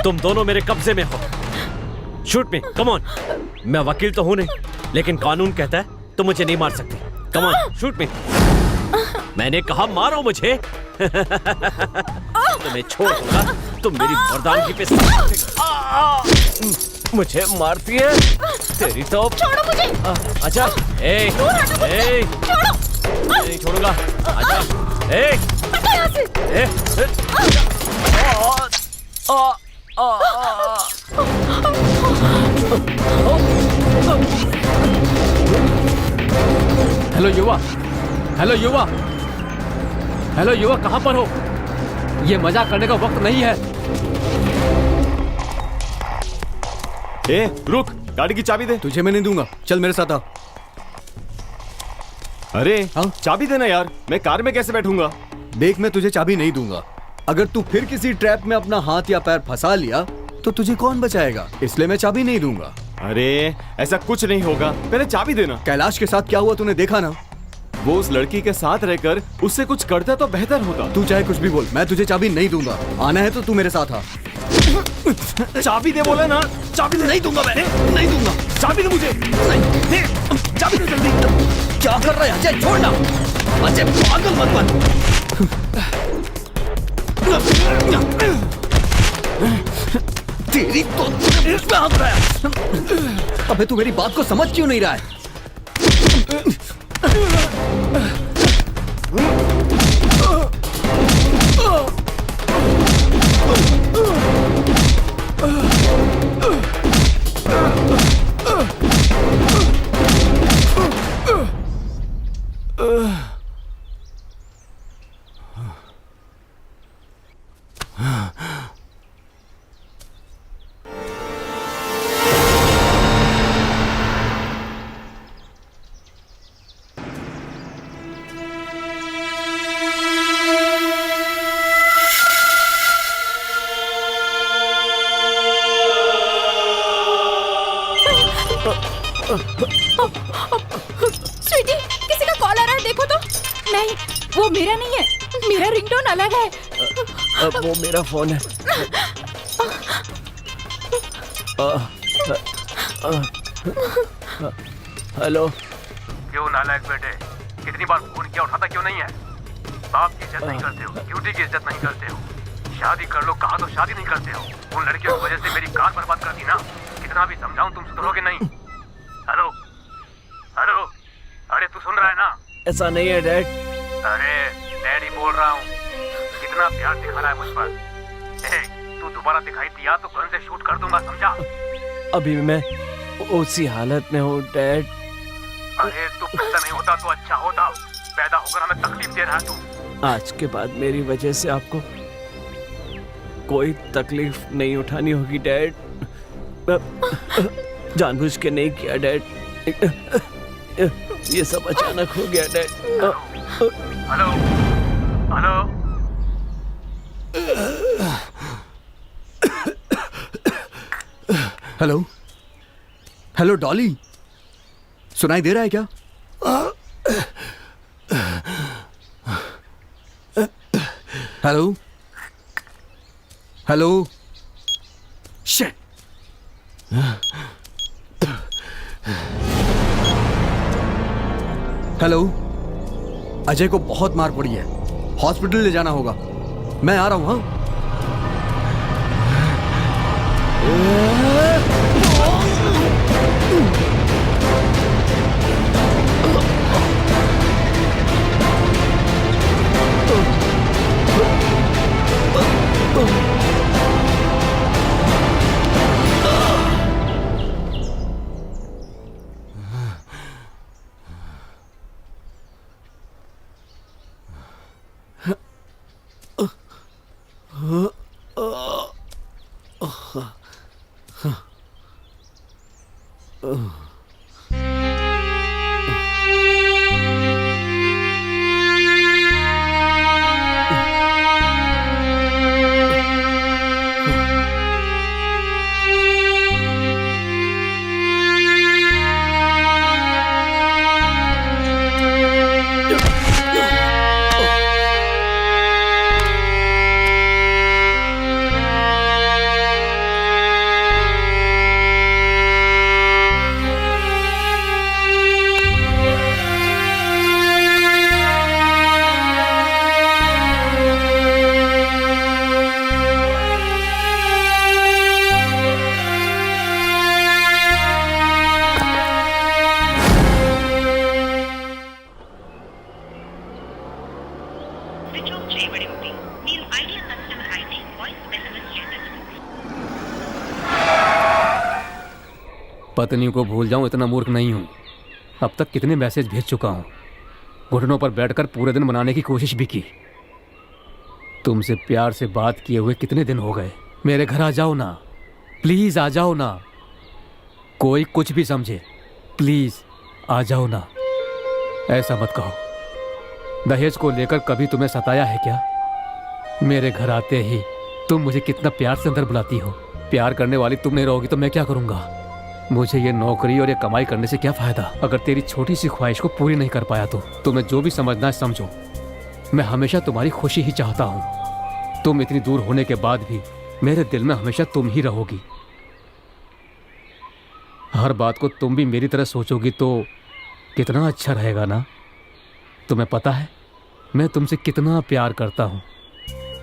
तुम दोनों मेरे कब्जे में हो। Shoot me, come on. मैं वकील तो हूँ नहीं, लेकिन कानून कहता है तुम मुझे नहीं मार सकती। कम ऑन, शूट मी। मैंने कहा मारो मुझे। तुम्हें छोड़ दूंगा, तुम मेरी मर्दानगी पे मुझे मारती है। तेरी तो छोड़ो मुझे। अच्छा, छोड़ो। नहीं छोड़ूंगा। अच्छा, हटो यहाँ से। हेलो युवा, हेलो युवा। हेलो युवक, कहाँ पर हो? ये मजाक करने का वक्त नहीं है। ए रुक, गाड़ी की चाबी दे। तुझे मैं नहीं दूंगा, चल मेरे साथ आ। अरे हाँ? चाबी देना यार, मैं कार में कैसे बैठूंगा? देख, मैं तुझे चाबी नहीं दूंगा। अगर तू फिर किसी ट्रैप में अपना हाथ या पैर फंसा लिया तो तुझे कौन बचाएगा? इसलिए मैं चाबी नहीं दूंगा। अरे ऐसा कुछ नहीं होगा, पहले चाबी देना। कैलाश के साथ क्या हुआ तूने देखा ना? वो उस लड़की के साथ रहकर उससे कुछ करता तो बेहतर होता। तू चाहे कुछ भी बोल, मैं तुझे चाबी नहीं दूंगा। आना है तो तू मेरे साथ आ। चाबी दे बोला ना, चाबी दे। नहीं दूंगा, मैं नहीं दूंगा। चाबी दे मुझे। नहीं, चाबी दे जल्दी। क्या कर रहा है अजय? छोड़ना अजय, पागल मत बन। तेरी तो इसमें हाथ रहा है। अबे तू मेरी बात को समझ क्यों नहीं रहा है? स्वीटी, किसी का कॉल आ रहा है, देखो तो। नहीं, वो मेरा नहीं है, मेरा रिंगटोन अलग है। वो मेरा फोन है। हेलो। क्यों नालायक बेटे, कितनी बार फोन किया, उठाता क्यों नहीं है? बाप की इज्जत नहीं करते हो, ड्यूटी की इज्जत नहीं करते हो। शादी कर लो कहा तो शादी नहीं करते हो। उन लड़कियों की वजह से मेरी कार बर्बाद कर दी ना। कितना भी समझाऊं तुम सुधरोगे नहीं। हेलो हेलो, अरे तू सुन रहा है ना? ऐसा नहीं है डैड। अरे डैडी बोल रहा हूँ। कितना प्यार दिखा रहा है मुझ पर। तू दोबारा दिखाई दिया तो गन से शूट कर दूंगा, समझा? अभी मैं उसी हालत में हूँ डैड। अरे तू पैदा नहीं होता तो अच्छा होता। पैदा होकर हमें तकलीफ दे रहा है तू। आज के बाद मेरी वजह से आपको कोई तकलीफ नहीं उठानी होगी डैड। जानबूझ के नहीं किया डैड। ये सब अचानक हो गया dad. Hello hello. Hello hello Dolly, सुनाई दे रहा है क्या? Hello hello. Shit. Hello, Ajay को बहुत मार पड़ी है, हॉस्पिटल ले जाना होगा। मैं आ रहा हूं। हाँ, पत्नी को भूल जाऊं इतना मूर्ख नहीं हूं। अब तक कितने मैसेज भेज चुका हूं। घुटनों पर बैठकर पूरे दिन मनाने की कोशिश भी की, तुमसे प्यार से बात किए हुए कितने दिन हो गए। मेरे घर आ जाओ ना, प्लीज आ जाओ ना। कोई कुछ भी समझे, प्लीज आ जाओ ना। ऐसा मत कहो। दहेज को लेकर कभी तुम्हें सताया है क्या? मेरे घर आते ही तुम मुझे कितना प्यार से अंदर बुलाती हो। प्यार करने वाली तुम नहीं रहोगी तो मैं क्या करूंगा? मुझे ये नौकरी और ये कमाई करने से क्या फायदा अगर तेरी छोटी सी ख्वाहिश को पूरी नहीं कर पाया तो? तुम्हें जो भी समझना है समझो। मैं हमेशा तुम्हारी खुशी ही चाहता हूं। तुम इतनी दूर होने के बाद भी मेरे दिल में हमेशा तुम ही रहोगी। हर बात को तुम भी मेरी तरह सोचोगी तो कितना अच्छा रहेगा ना। तुम्हें पता है मैं तुमसे कितना प्यार करता हूं।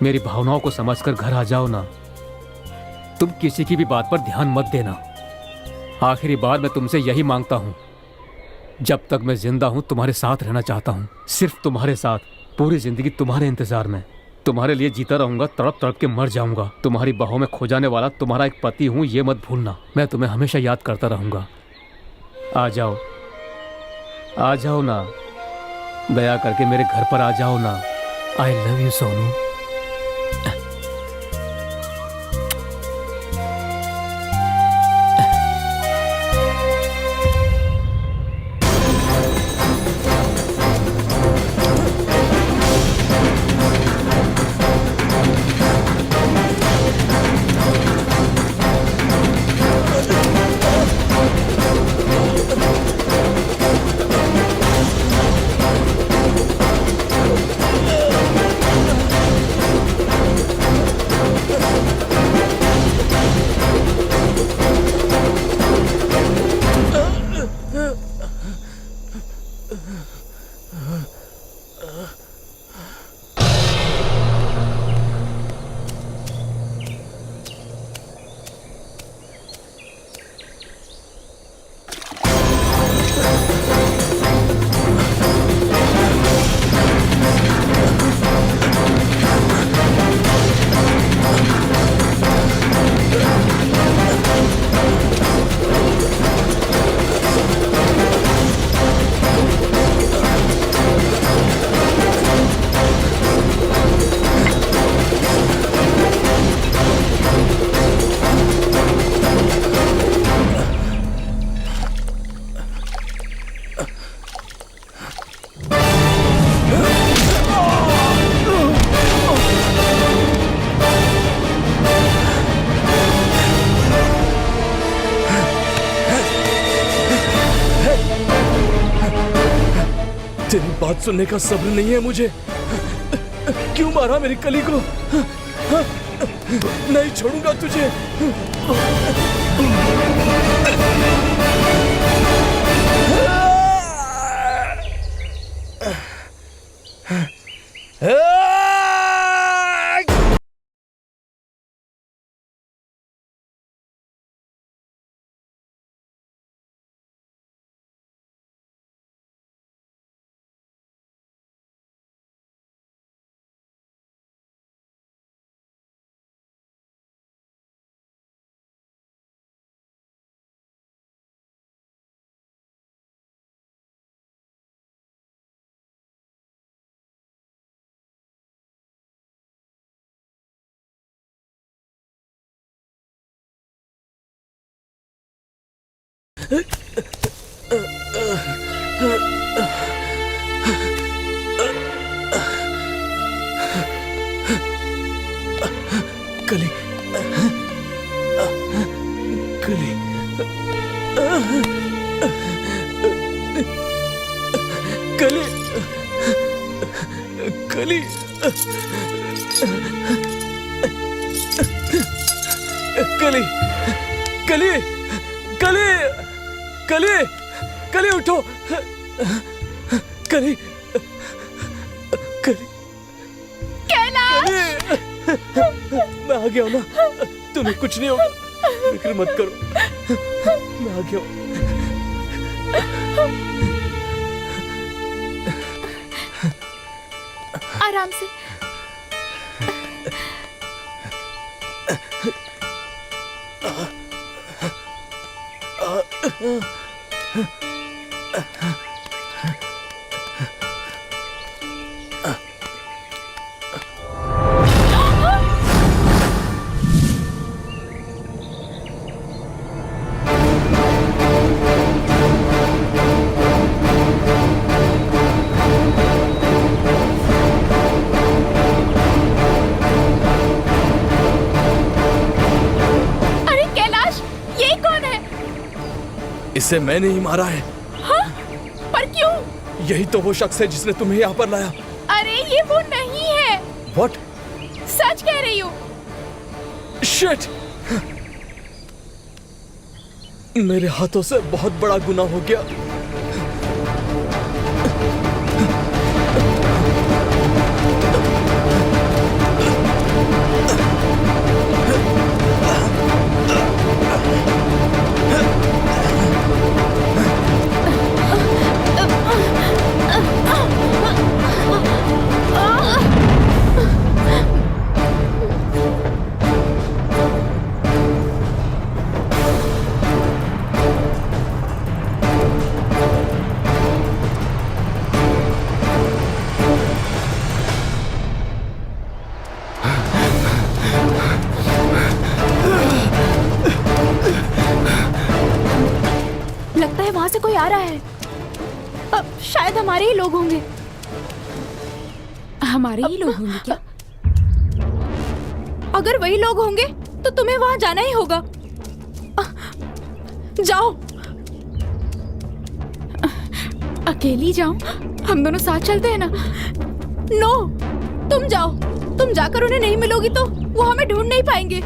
मेरी भावनाओं को समझकर घर आ जाओ ना। तुम किसी की भी बात पर ध्यान मत देना। आखिरी बार मैं तुमसे यही मांगता हूं। जब तक मैं जिंदा हूं तुम्हारे साथ रहना चाहता हूं, सिर्फ तुम्हारे साथ। पूरी जिंदगी तुम्हारे इंतजार में, तुम्हारे लिए जीता रहूंगा, तड़प तड़प के मर जाऊंगा। तुम्हारी बाहों में खो जाने वाला तुम्हारा एक पति हूं, ये मत भूलना। मैं तुम्हें हमेशा याद करता रहूंगा। आ जाओ, आ जाओ ना। दया करके मेरे घर पर आ जाओ ना। I love you Sonu. तेरी बात सुनने का सब्र नहीं है मुझे। क्यों मारा मेरी कली को? नहीं छोड़ूंगा तुझे। कली, कली, कली, कली, कली, कली, कली, कली, कली उठो। कली, कली, मैं आ गया हूं ना। तुम्हें कुछ नहीं होगा, फिक्र मत करो। मैं आ गया हूं। आराम से। इसे मैंने ही मारा है। हाँ? पर क्यों? यही तो वो शख्स है जिसने तुम्हें यहाँ पर लाया। अरे ये वो नहीं है। What? सच कह रही हूँ। Shit! मेरे हाथों से बहुत बड़ा गुनाह हो गया। लगता है वहां से कोई आ रहा है। शायद हमारे ही लोग होंगे। हमारे ही लोग होंगे क्या? अगर वही लोग होंगे तो तुम्हें वहां जाना ही होगा। जाओ। अकेली जाऊं? हम दोनों साथ चलते हैं ना? नो, तुम जाओ। तुम जाकर उन्हें नहीं मिलोगी तो वो हमें ढूंढ नहीं पाएंगे।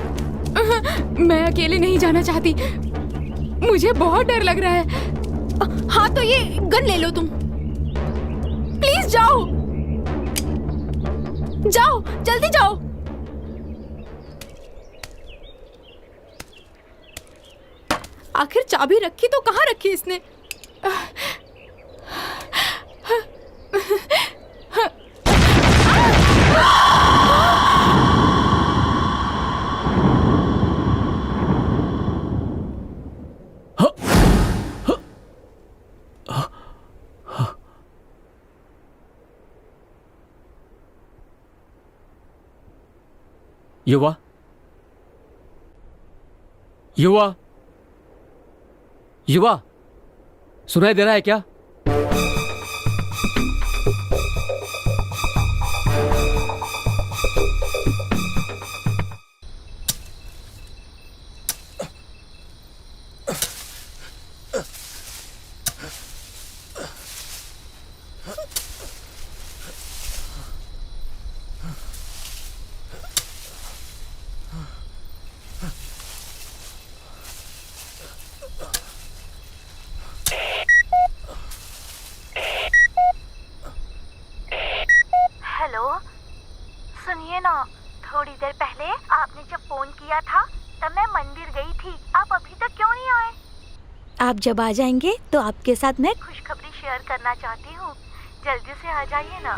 मैं अकेले नहीं जाना चाहती। मुझे बहुत डर लग रहा है। हाँ तो ये गन ले लो तुम। प्लीज जाओ। जाओ, जल्दी जाओ। आखिर चाबी रखी तो कहाँ रखी इसने? युवा, युवा, युवा, सुनाई दे रहा है क्या? हेलो, सुनिए ना, थोड़ी देर पहले आपने जब फोन किया था तब मैं मंदिर गई थी। आप अभी तक क्यों नहीं आए? आप जब आ जाएंगे तो आपके साथ मैं खुशखबरी शेयर करना चाहती हूँ, जल्दी से आ जाइए ना।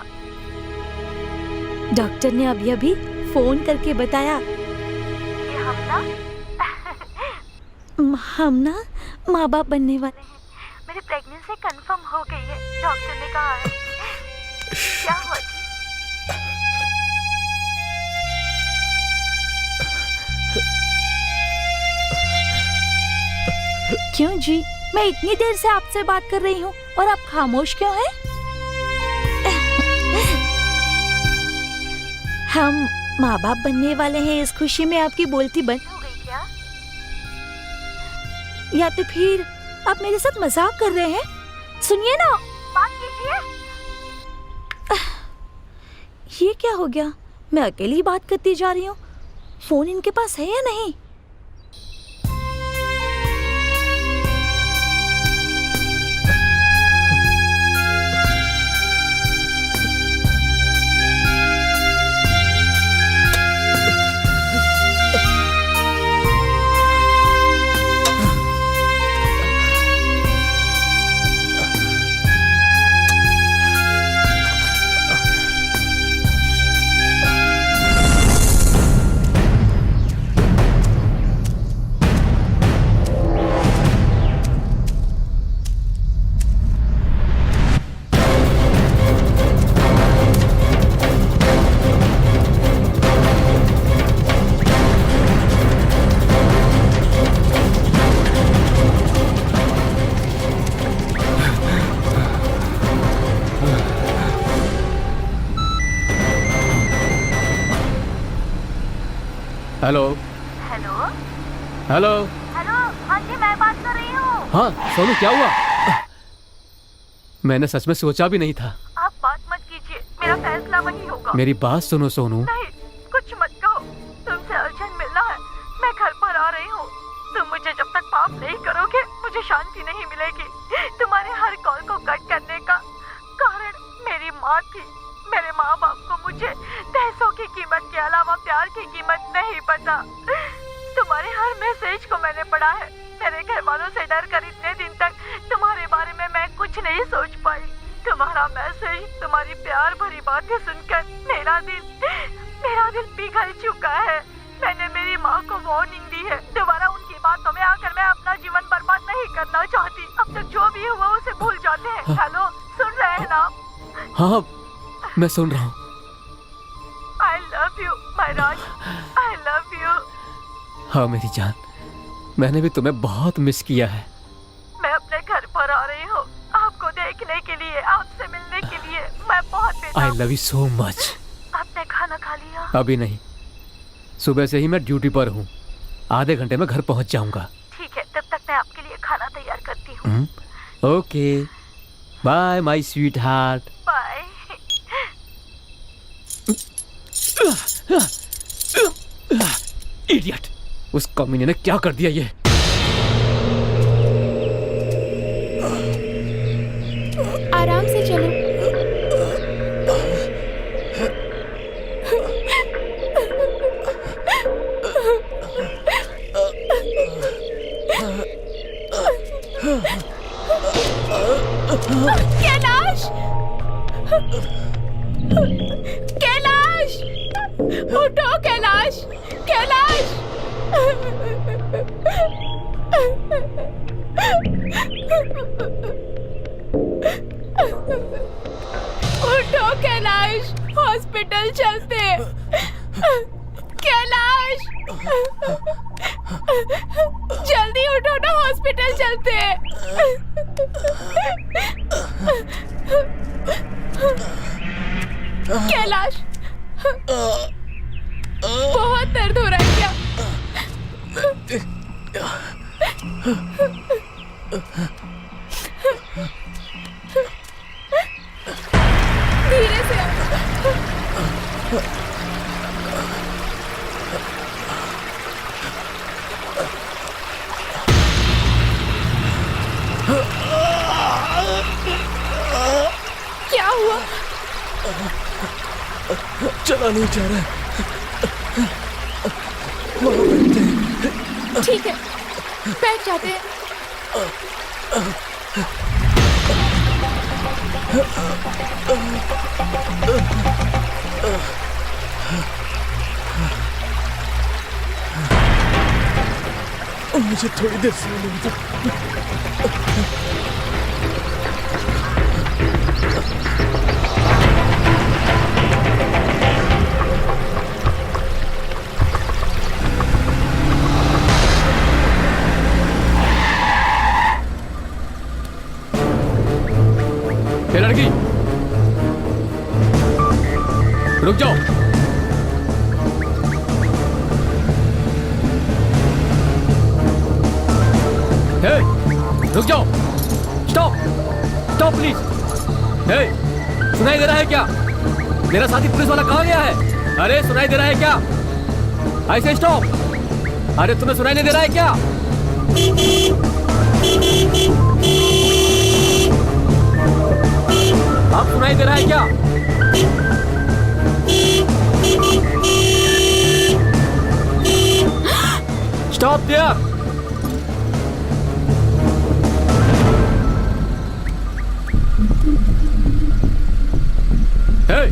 डॉक्टर ने अभी अभी फोन करके बताया कि हम ना माँ बाप बनने वाले हैं। मेरी प्रेगनेंसी कंफर्म हो गई है, डॉक्टर ने कहा है। क्या हुआ जी? क्यों जी, मैं इतनी देर से आपसे बात कर रही हूँ और आप खामोश क्यों हैं? हम माँ बाप बनने वाले हैं, इस खुशी में आपकी बोलती बंद हो गई क्या? या तो फिर आप मेरे साथ मजाक कर रहे हैं? सुनिए ना, बात कीजिए। ये क्या हो गया? मैं अकेली बात करती जा रही हूँ। फोन इनके पास है या नहीं? हेलो, हेलो, हेलो, हेलो, हाँ जी मैं बात कर रही हूँ। हाँ सोनू, क्या हुआ? मैंने सच में सोचा भी नहीं था। आप बात मत कीजिए, मेरा फैसला वही होगा। मेरी बात सुनो सोनू। नहीं, कुछ मत कहो। तुमसे अर्जेंट मिलना है, मैं घर पर आ रही हूँ। तुम मुझे जब तक माफ नहीं करोगे मुझे शांति नहीं मिलेगी। तुम्हारे हर कॉल को कट करने का कारण मेरी माँ थी। मेरे माँ बाप को मुझे पैसों की कीमत के अलावा प्यार की कीमत नहीं पता। तुम्हारे हर मैसेज को मैंने पढ़ा है। मेरे घर वालों से डर कर इतने दिन तक तुम्हारे बारे में मैं कुछ नहीं सोच पाई। तुम्हारा मैसेज, तुम्हारी प्यार भरी बातें सुनकर मेरा दिल पिघल चुका है। मैंने मेरी माँ को वार्निंग दी है, दोबारा उनकी बातों में आकर मैं अपना जीवन बर्बाद नहीं करना चाहती। अब तक जो भी हुआ उसे भूल जाते हैं। हेलो, सुन रहे हैं ना? हाँ मैं सुन रहा हूँ। I love you, my Raj. I love you. हाँ मेरी जान, मैंने भी तुम्हें बहुत मिस किया है। मैं अपने घर पर आ रही हूँ, आपको देखने के लिए, आपसे मिलने के लिए। मैं बहुत I love you so much. आपने खाना खा लिया? अभी नहीं, सुबह से ही मैं ड्यूटी पर हूँ। आधे घंटे में घर पहुँच जाऊँगा। ठीक है, तब तक मैं आपके लिए खाना तैयार करती हूँ। Okay, bye my sweetheart. Bye. Idiot, उस कमीने ने क्या कर दिया ये? आराम से चलो। कैलाश! कैलाश! उठो कैलाश! कैलाश! उठो कैलाश, हॉस्पिटल चलते। कैलाश, जल्दी उठो ना, हॉस्पिटल चलते। कैलाश, बहुत दर्द हो रहा है क्या? धीरे से। क्या हुआ? चला नहीं जा रहा है। वहाँ बैठते हैं। ठीक है, बैठ जाते हैं। मुझे थोड़ी देर सोने दो। ये लड़की, रुक जाओ। हे, रुक जाओ। Stop, stop please. हे, सुनाई दे रहा है क्या? मेरा साथी पुलिस वाला कहाँ गया है? अरे सुनाई दे रहा है क्या? ऐसे स्टॉप। अरे तुम्हें सुनाई नहीं दे रहा है क्या? आप सुनाई दे रहा है क्या? Stop there. हे,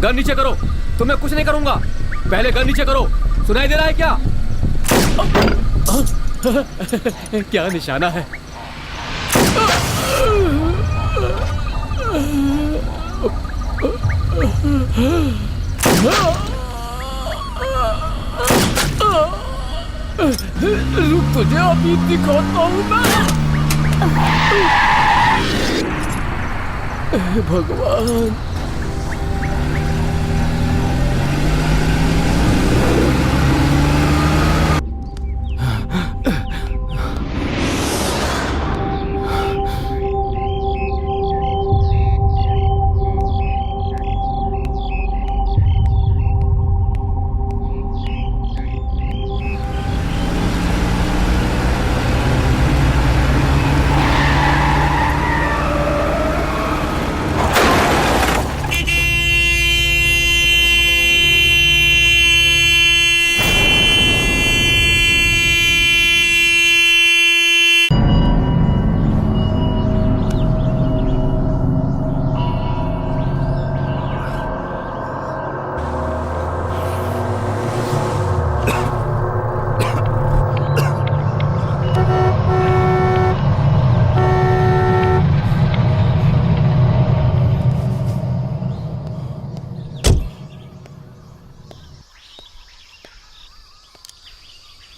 गन नीचे करो। तुम्हें कुछ नहीं करूंगा, पहले गन नीचे करो। सुनाई दे रहा है क्या? क्या निशाना है? रुक, तुझे अभी दिखाता हूं मैं। भगवान,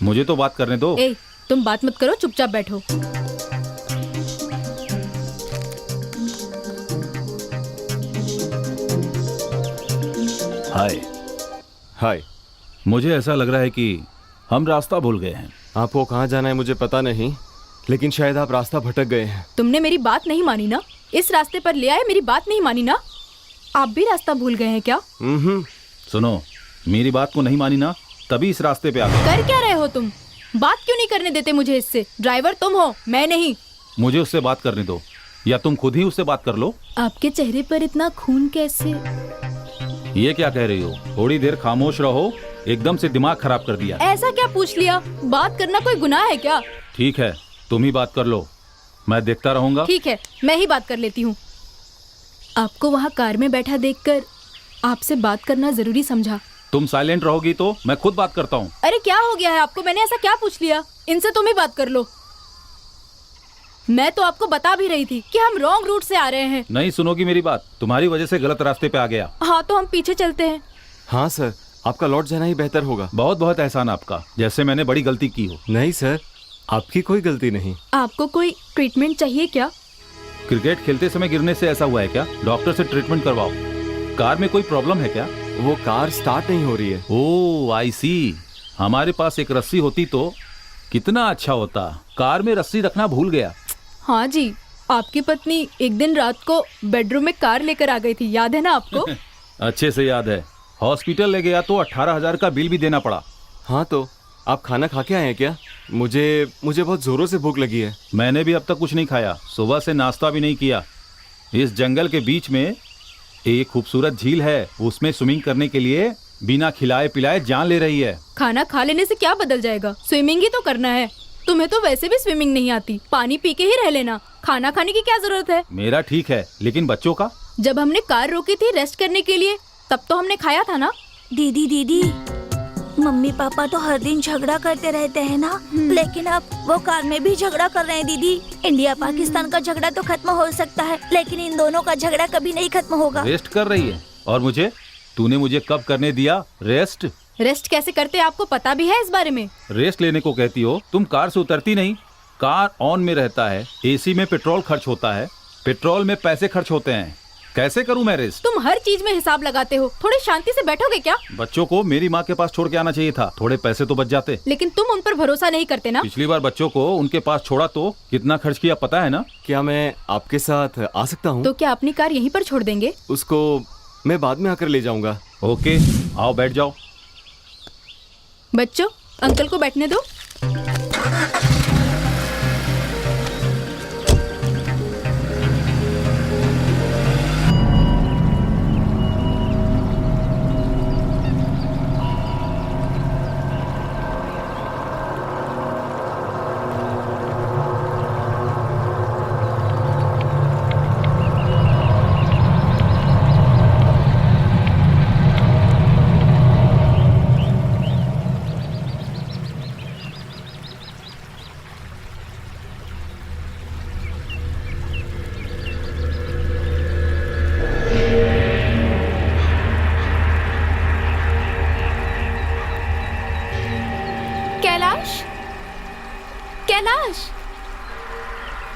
मुझे तो बात करने दो। ए, तुम बात मत करो, चुपचाप बैठो। हाय। हाय। मुझे ऐसा लग रहा है कि हम रास्ता भूल गए हैं। आपको कहाँ जाना है मुझे पता नहीं, लेकिन शायद आप रास्ता भटक गए हैं। तुमने मेरी बात नहीं मानी ना? इस रास्ते पर ले आए, मेरी बात नहीं मानी ना? आप भी रास्ता भूल गए हैं क्या? सुनो, मेरी बात को नहीं मानी ना, तभी इस रास्ते पे आ गए। कर क्या रहे हो तुम? बात क्यों नहीं करने देते मुझे इससे? ड्राइवर तुम हो, मैं नहीं। मुझे उससे बात करने दो, या तुम खुद ही उससे बात कर लो। आपके चेहरे पर इतना खून कैसे? ये क्या कह रही हो? थोड़ी देर खामोश रहो, एकदम से दिमाग खराब कर दिया। ऐसा क्या पूछ लिया? बात करना कोई गुनाह है क्या? ठीक है, तुम ही बात कर लो, मैं देखता रहूंगा। ठीक है, मैं ही बात कर लेती हूँ। आपको वहाँ कार में बैठा देखकर आपसे बात करना जरूरी समझा। तुम साइलेंट रहोगी तो मैं खुद बात करता हूँ। अरे क्या हो गया है आपको? मैंने ऐसा क्या पूछ लिया? इनसे तुम ही बात कर लो। मैं तो आपको बता भी रही थी कि हम रॉन्ग रूट से आ रहे हैं। नहीं सुनोगी मेरी बात, तुम्हारी वजह से गलत रास्ते पे आ गया। हाँ तो हम पीछे चलते हैं। हाँ सर, आपका लौट जाना ही बेहतर होगा। बहुत बहुत एहसान आपका, जैसे मैंने बड़ी गलती की हो। नहीं सर, आपकी कोई गलती नहीं। आपको कोई ट्रीटमेंट चाहिए क्या? क्रिकेट खेलते समय गिरने से ऐसा हुआ है क्या? डॉक्टर से ट्रीटमेंट करवाओ। कार में कोई प्रॉब्लम है क्या? वो कार स्टार्ट नहीं हो रही है। ओह आई सी। हमारे पास एक रस्सी होती तो कितना अच्छा होता। कार में रस्सी रखना भूल गया। हाँ जी, आपकी पत्नी एक दिन रात को बेडरूम में कार लेकर आ गई थी, याद है ना आपको? अच्छे से याद है। हॉस्पिटल ले गया तो 18,000 का बिल भी देना पड़ा। हाँ तो आप खाना खा के आए हैं क्या? मुझे बहुत जोरों से भूख लगी है। मैंने भी अब तक कुछ नहीं खाया, सुबह से नाश्ता भी नहीं किया। इस जंगल के बीच में एक खूबसूरत झील है, उसमें स्विमिंग करने के लिए बिना खिलाए पिलाए जान ले रही है। खाना खा लेने से क्या बदल जाएगा? स्विमिंग ही तो करना है। तुम्हें तो वैसे भी स्विमिंग नहीं आती, पानी पी के ही रह लेना। खाना खाने की क्या जरूरत है? मेरा ठीक है, लेकिन बच्चों का? जब हमने कार रोकी थी रेस्ट करने के लिए, तब तो हमने खाया था ना। दीदी, मम्मी पापा तो हर दिन झगड़ा करते रहते हैं ना, लेकिन अब वो कार में भी झगड़ा कर रहे हैं दीदी। इंडिया पाकिस्तान का झगड़ा तो खत्म हो सकता है, लेकिन इन दोनों का झगड़ा कभी नहीं खत्म होगा। रेस्ट कर रही है, और मुझे? तूने मुझे कब करने दिया रेस्ट? रेस्ट कैसे करते आपको पता भी है इस बारे में? रेस्ट लेने को कहती हो? तुम कार से उतरती नहीं। कार ऑन में रहता है, एसी में पेट्रोल खर्च होता है, पेट्रोल में पैसे खर्च होते हैं। कैसे करूं मैं रेस्ट? तुम हर चीज में हिसाब लगाते हो। थोड़ी शांति से बैठोगे क्या? बच्चों को मेरी माँ के पास छोड़ के आना चाहिए था, थोड़े पैसे तो बच जाते। लेकिन तुम उन पर भरोसा नहीं करते ना। पिछली बार बच्चों को उनके पास छोड़ा तो कितना खर्च किया पता है ना? क्या मैं आपके साथ आ सकता हूँ? तो क्या अपनी कार यहीं पर छोड़ देंगे? उसको मैं बाद में आकर ले जाऊंगा। ओके, आओ बैठ जाओ। बच्चों, अंकल को बैठने दो।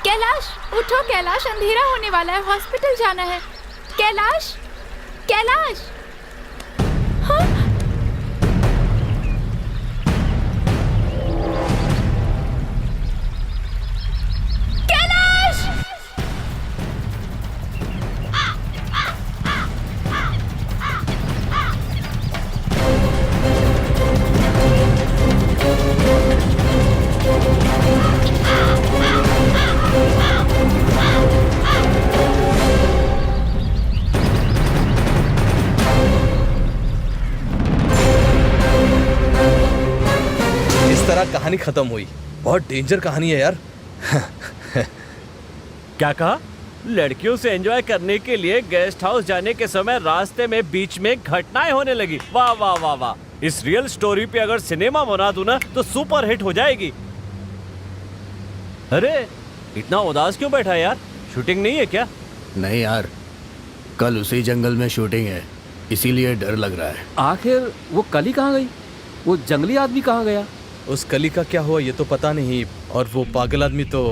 कैलाश, उठो कैलाश, अंधेरा होने वाला है, हॉस्पिटल जाना है। कैलाश, कैलाश। हाँ? कैलाश! कहानी खत्म हुई। बहुत डेंजर कहानी है यार। क्या कहा? लड़कियों से एंजॉय करने के लिए गेस्ट हाउस जाने के समय रास्ते में बीच में घटनाएं होने लगी। वाह वाह वाह वाह। इस रियल स्टोरी पे अगर सिनेमा बना दूं ना तो सुपर हिट हो जाएगी। अरे इतना उदास क्यों बैठा यार? शूटिंग नहीं है क्या? नहीं यार, कल उसी जंगल में शूटिंग है, इसीलिए डर लग रहा है। आखिर वो कल ही कहाँ गई? वो जंगली आदमी कहाँ गया? उस कली का क्या हुआ ये तो पता नहीं, और वो पागल आदमी तो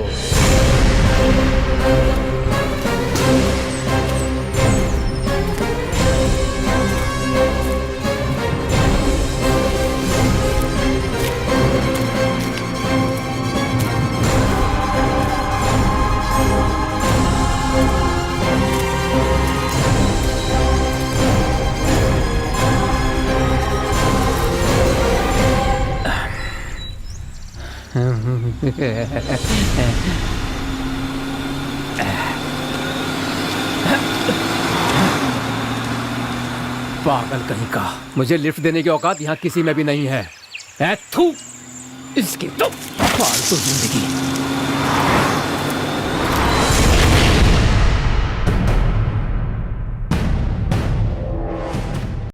पागल कहीं का, मुझे लिफ्ट देने की औकात यहाँ किसी में भी नहीं है। थू, इसकी तो फालतू जिंदगी।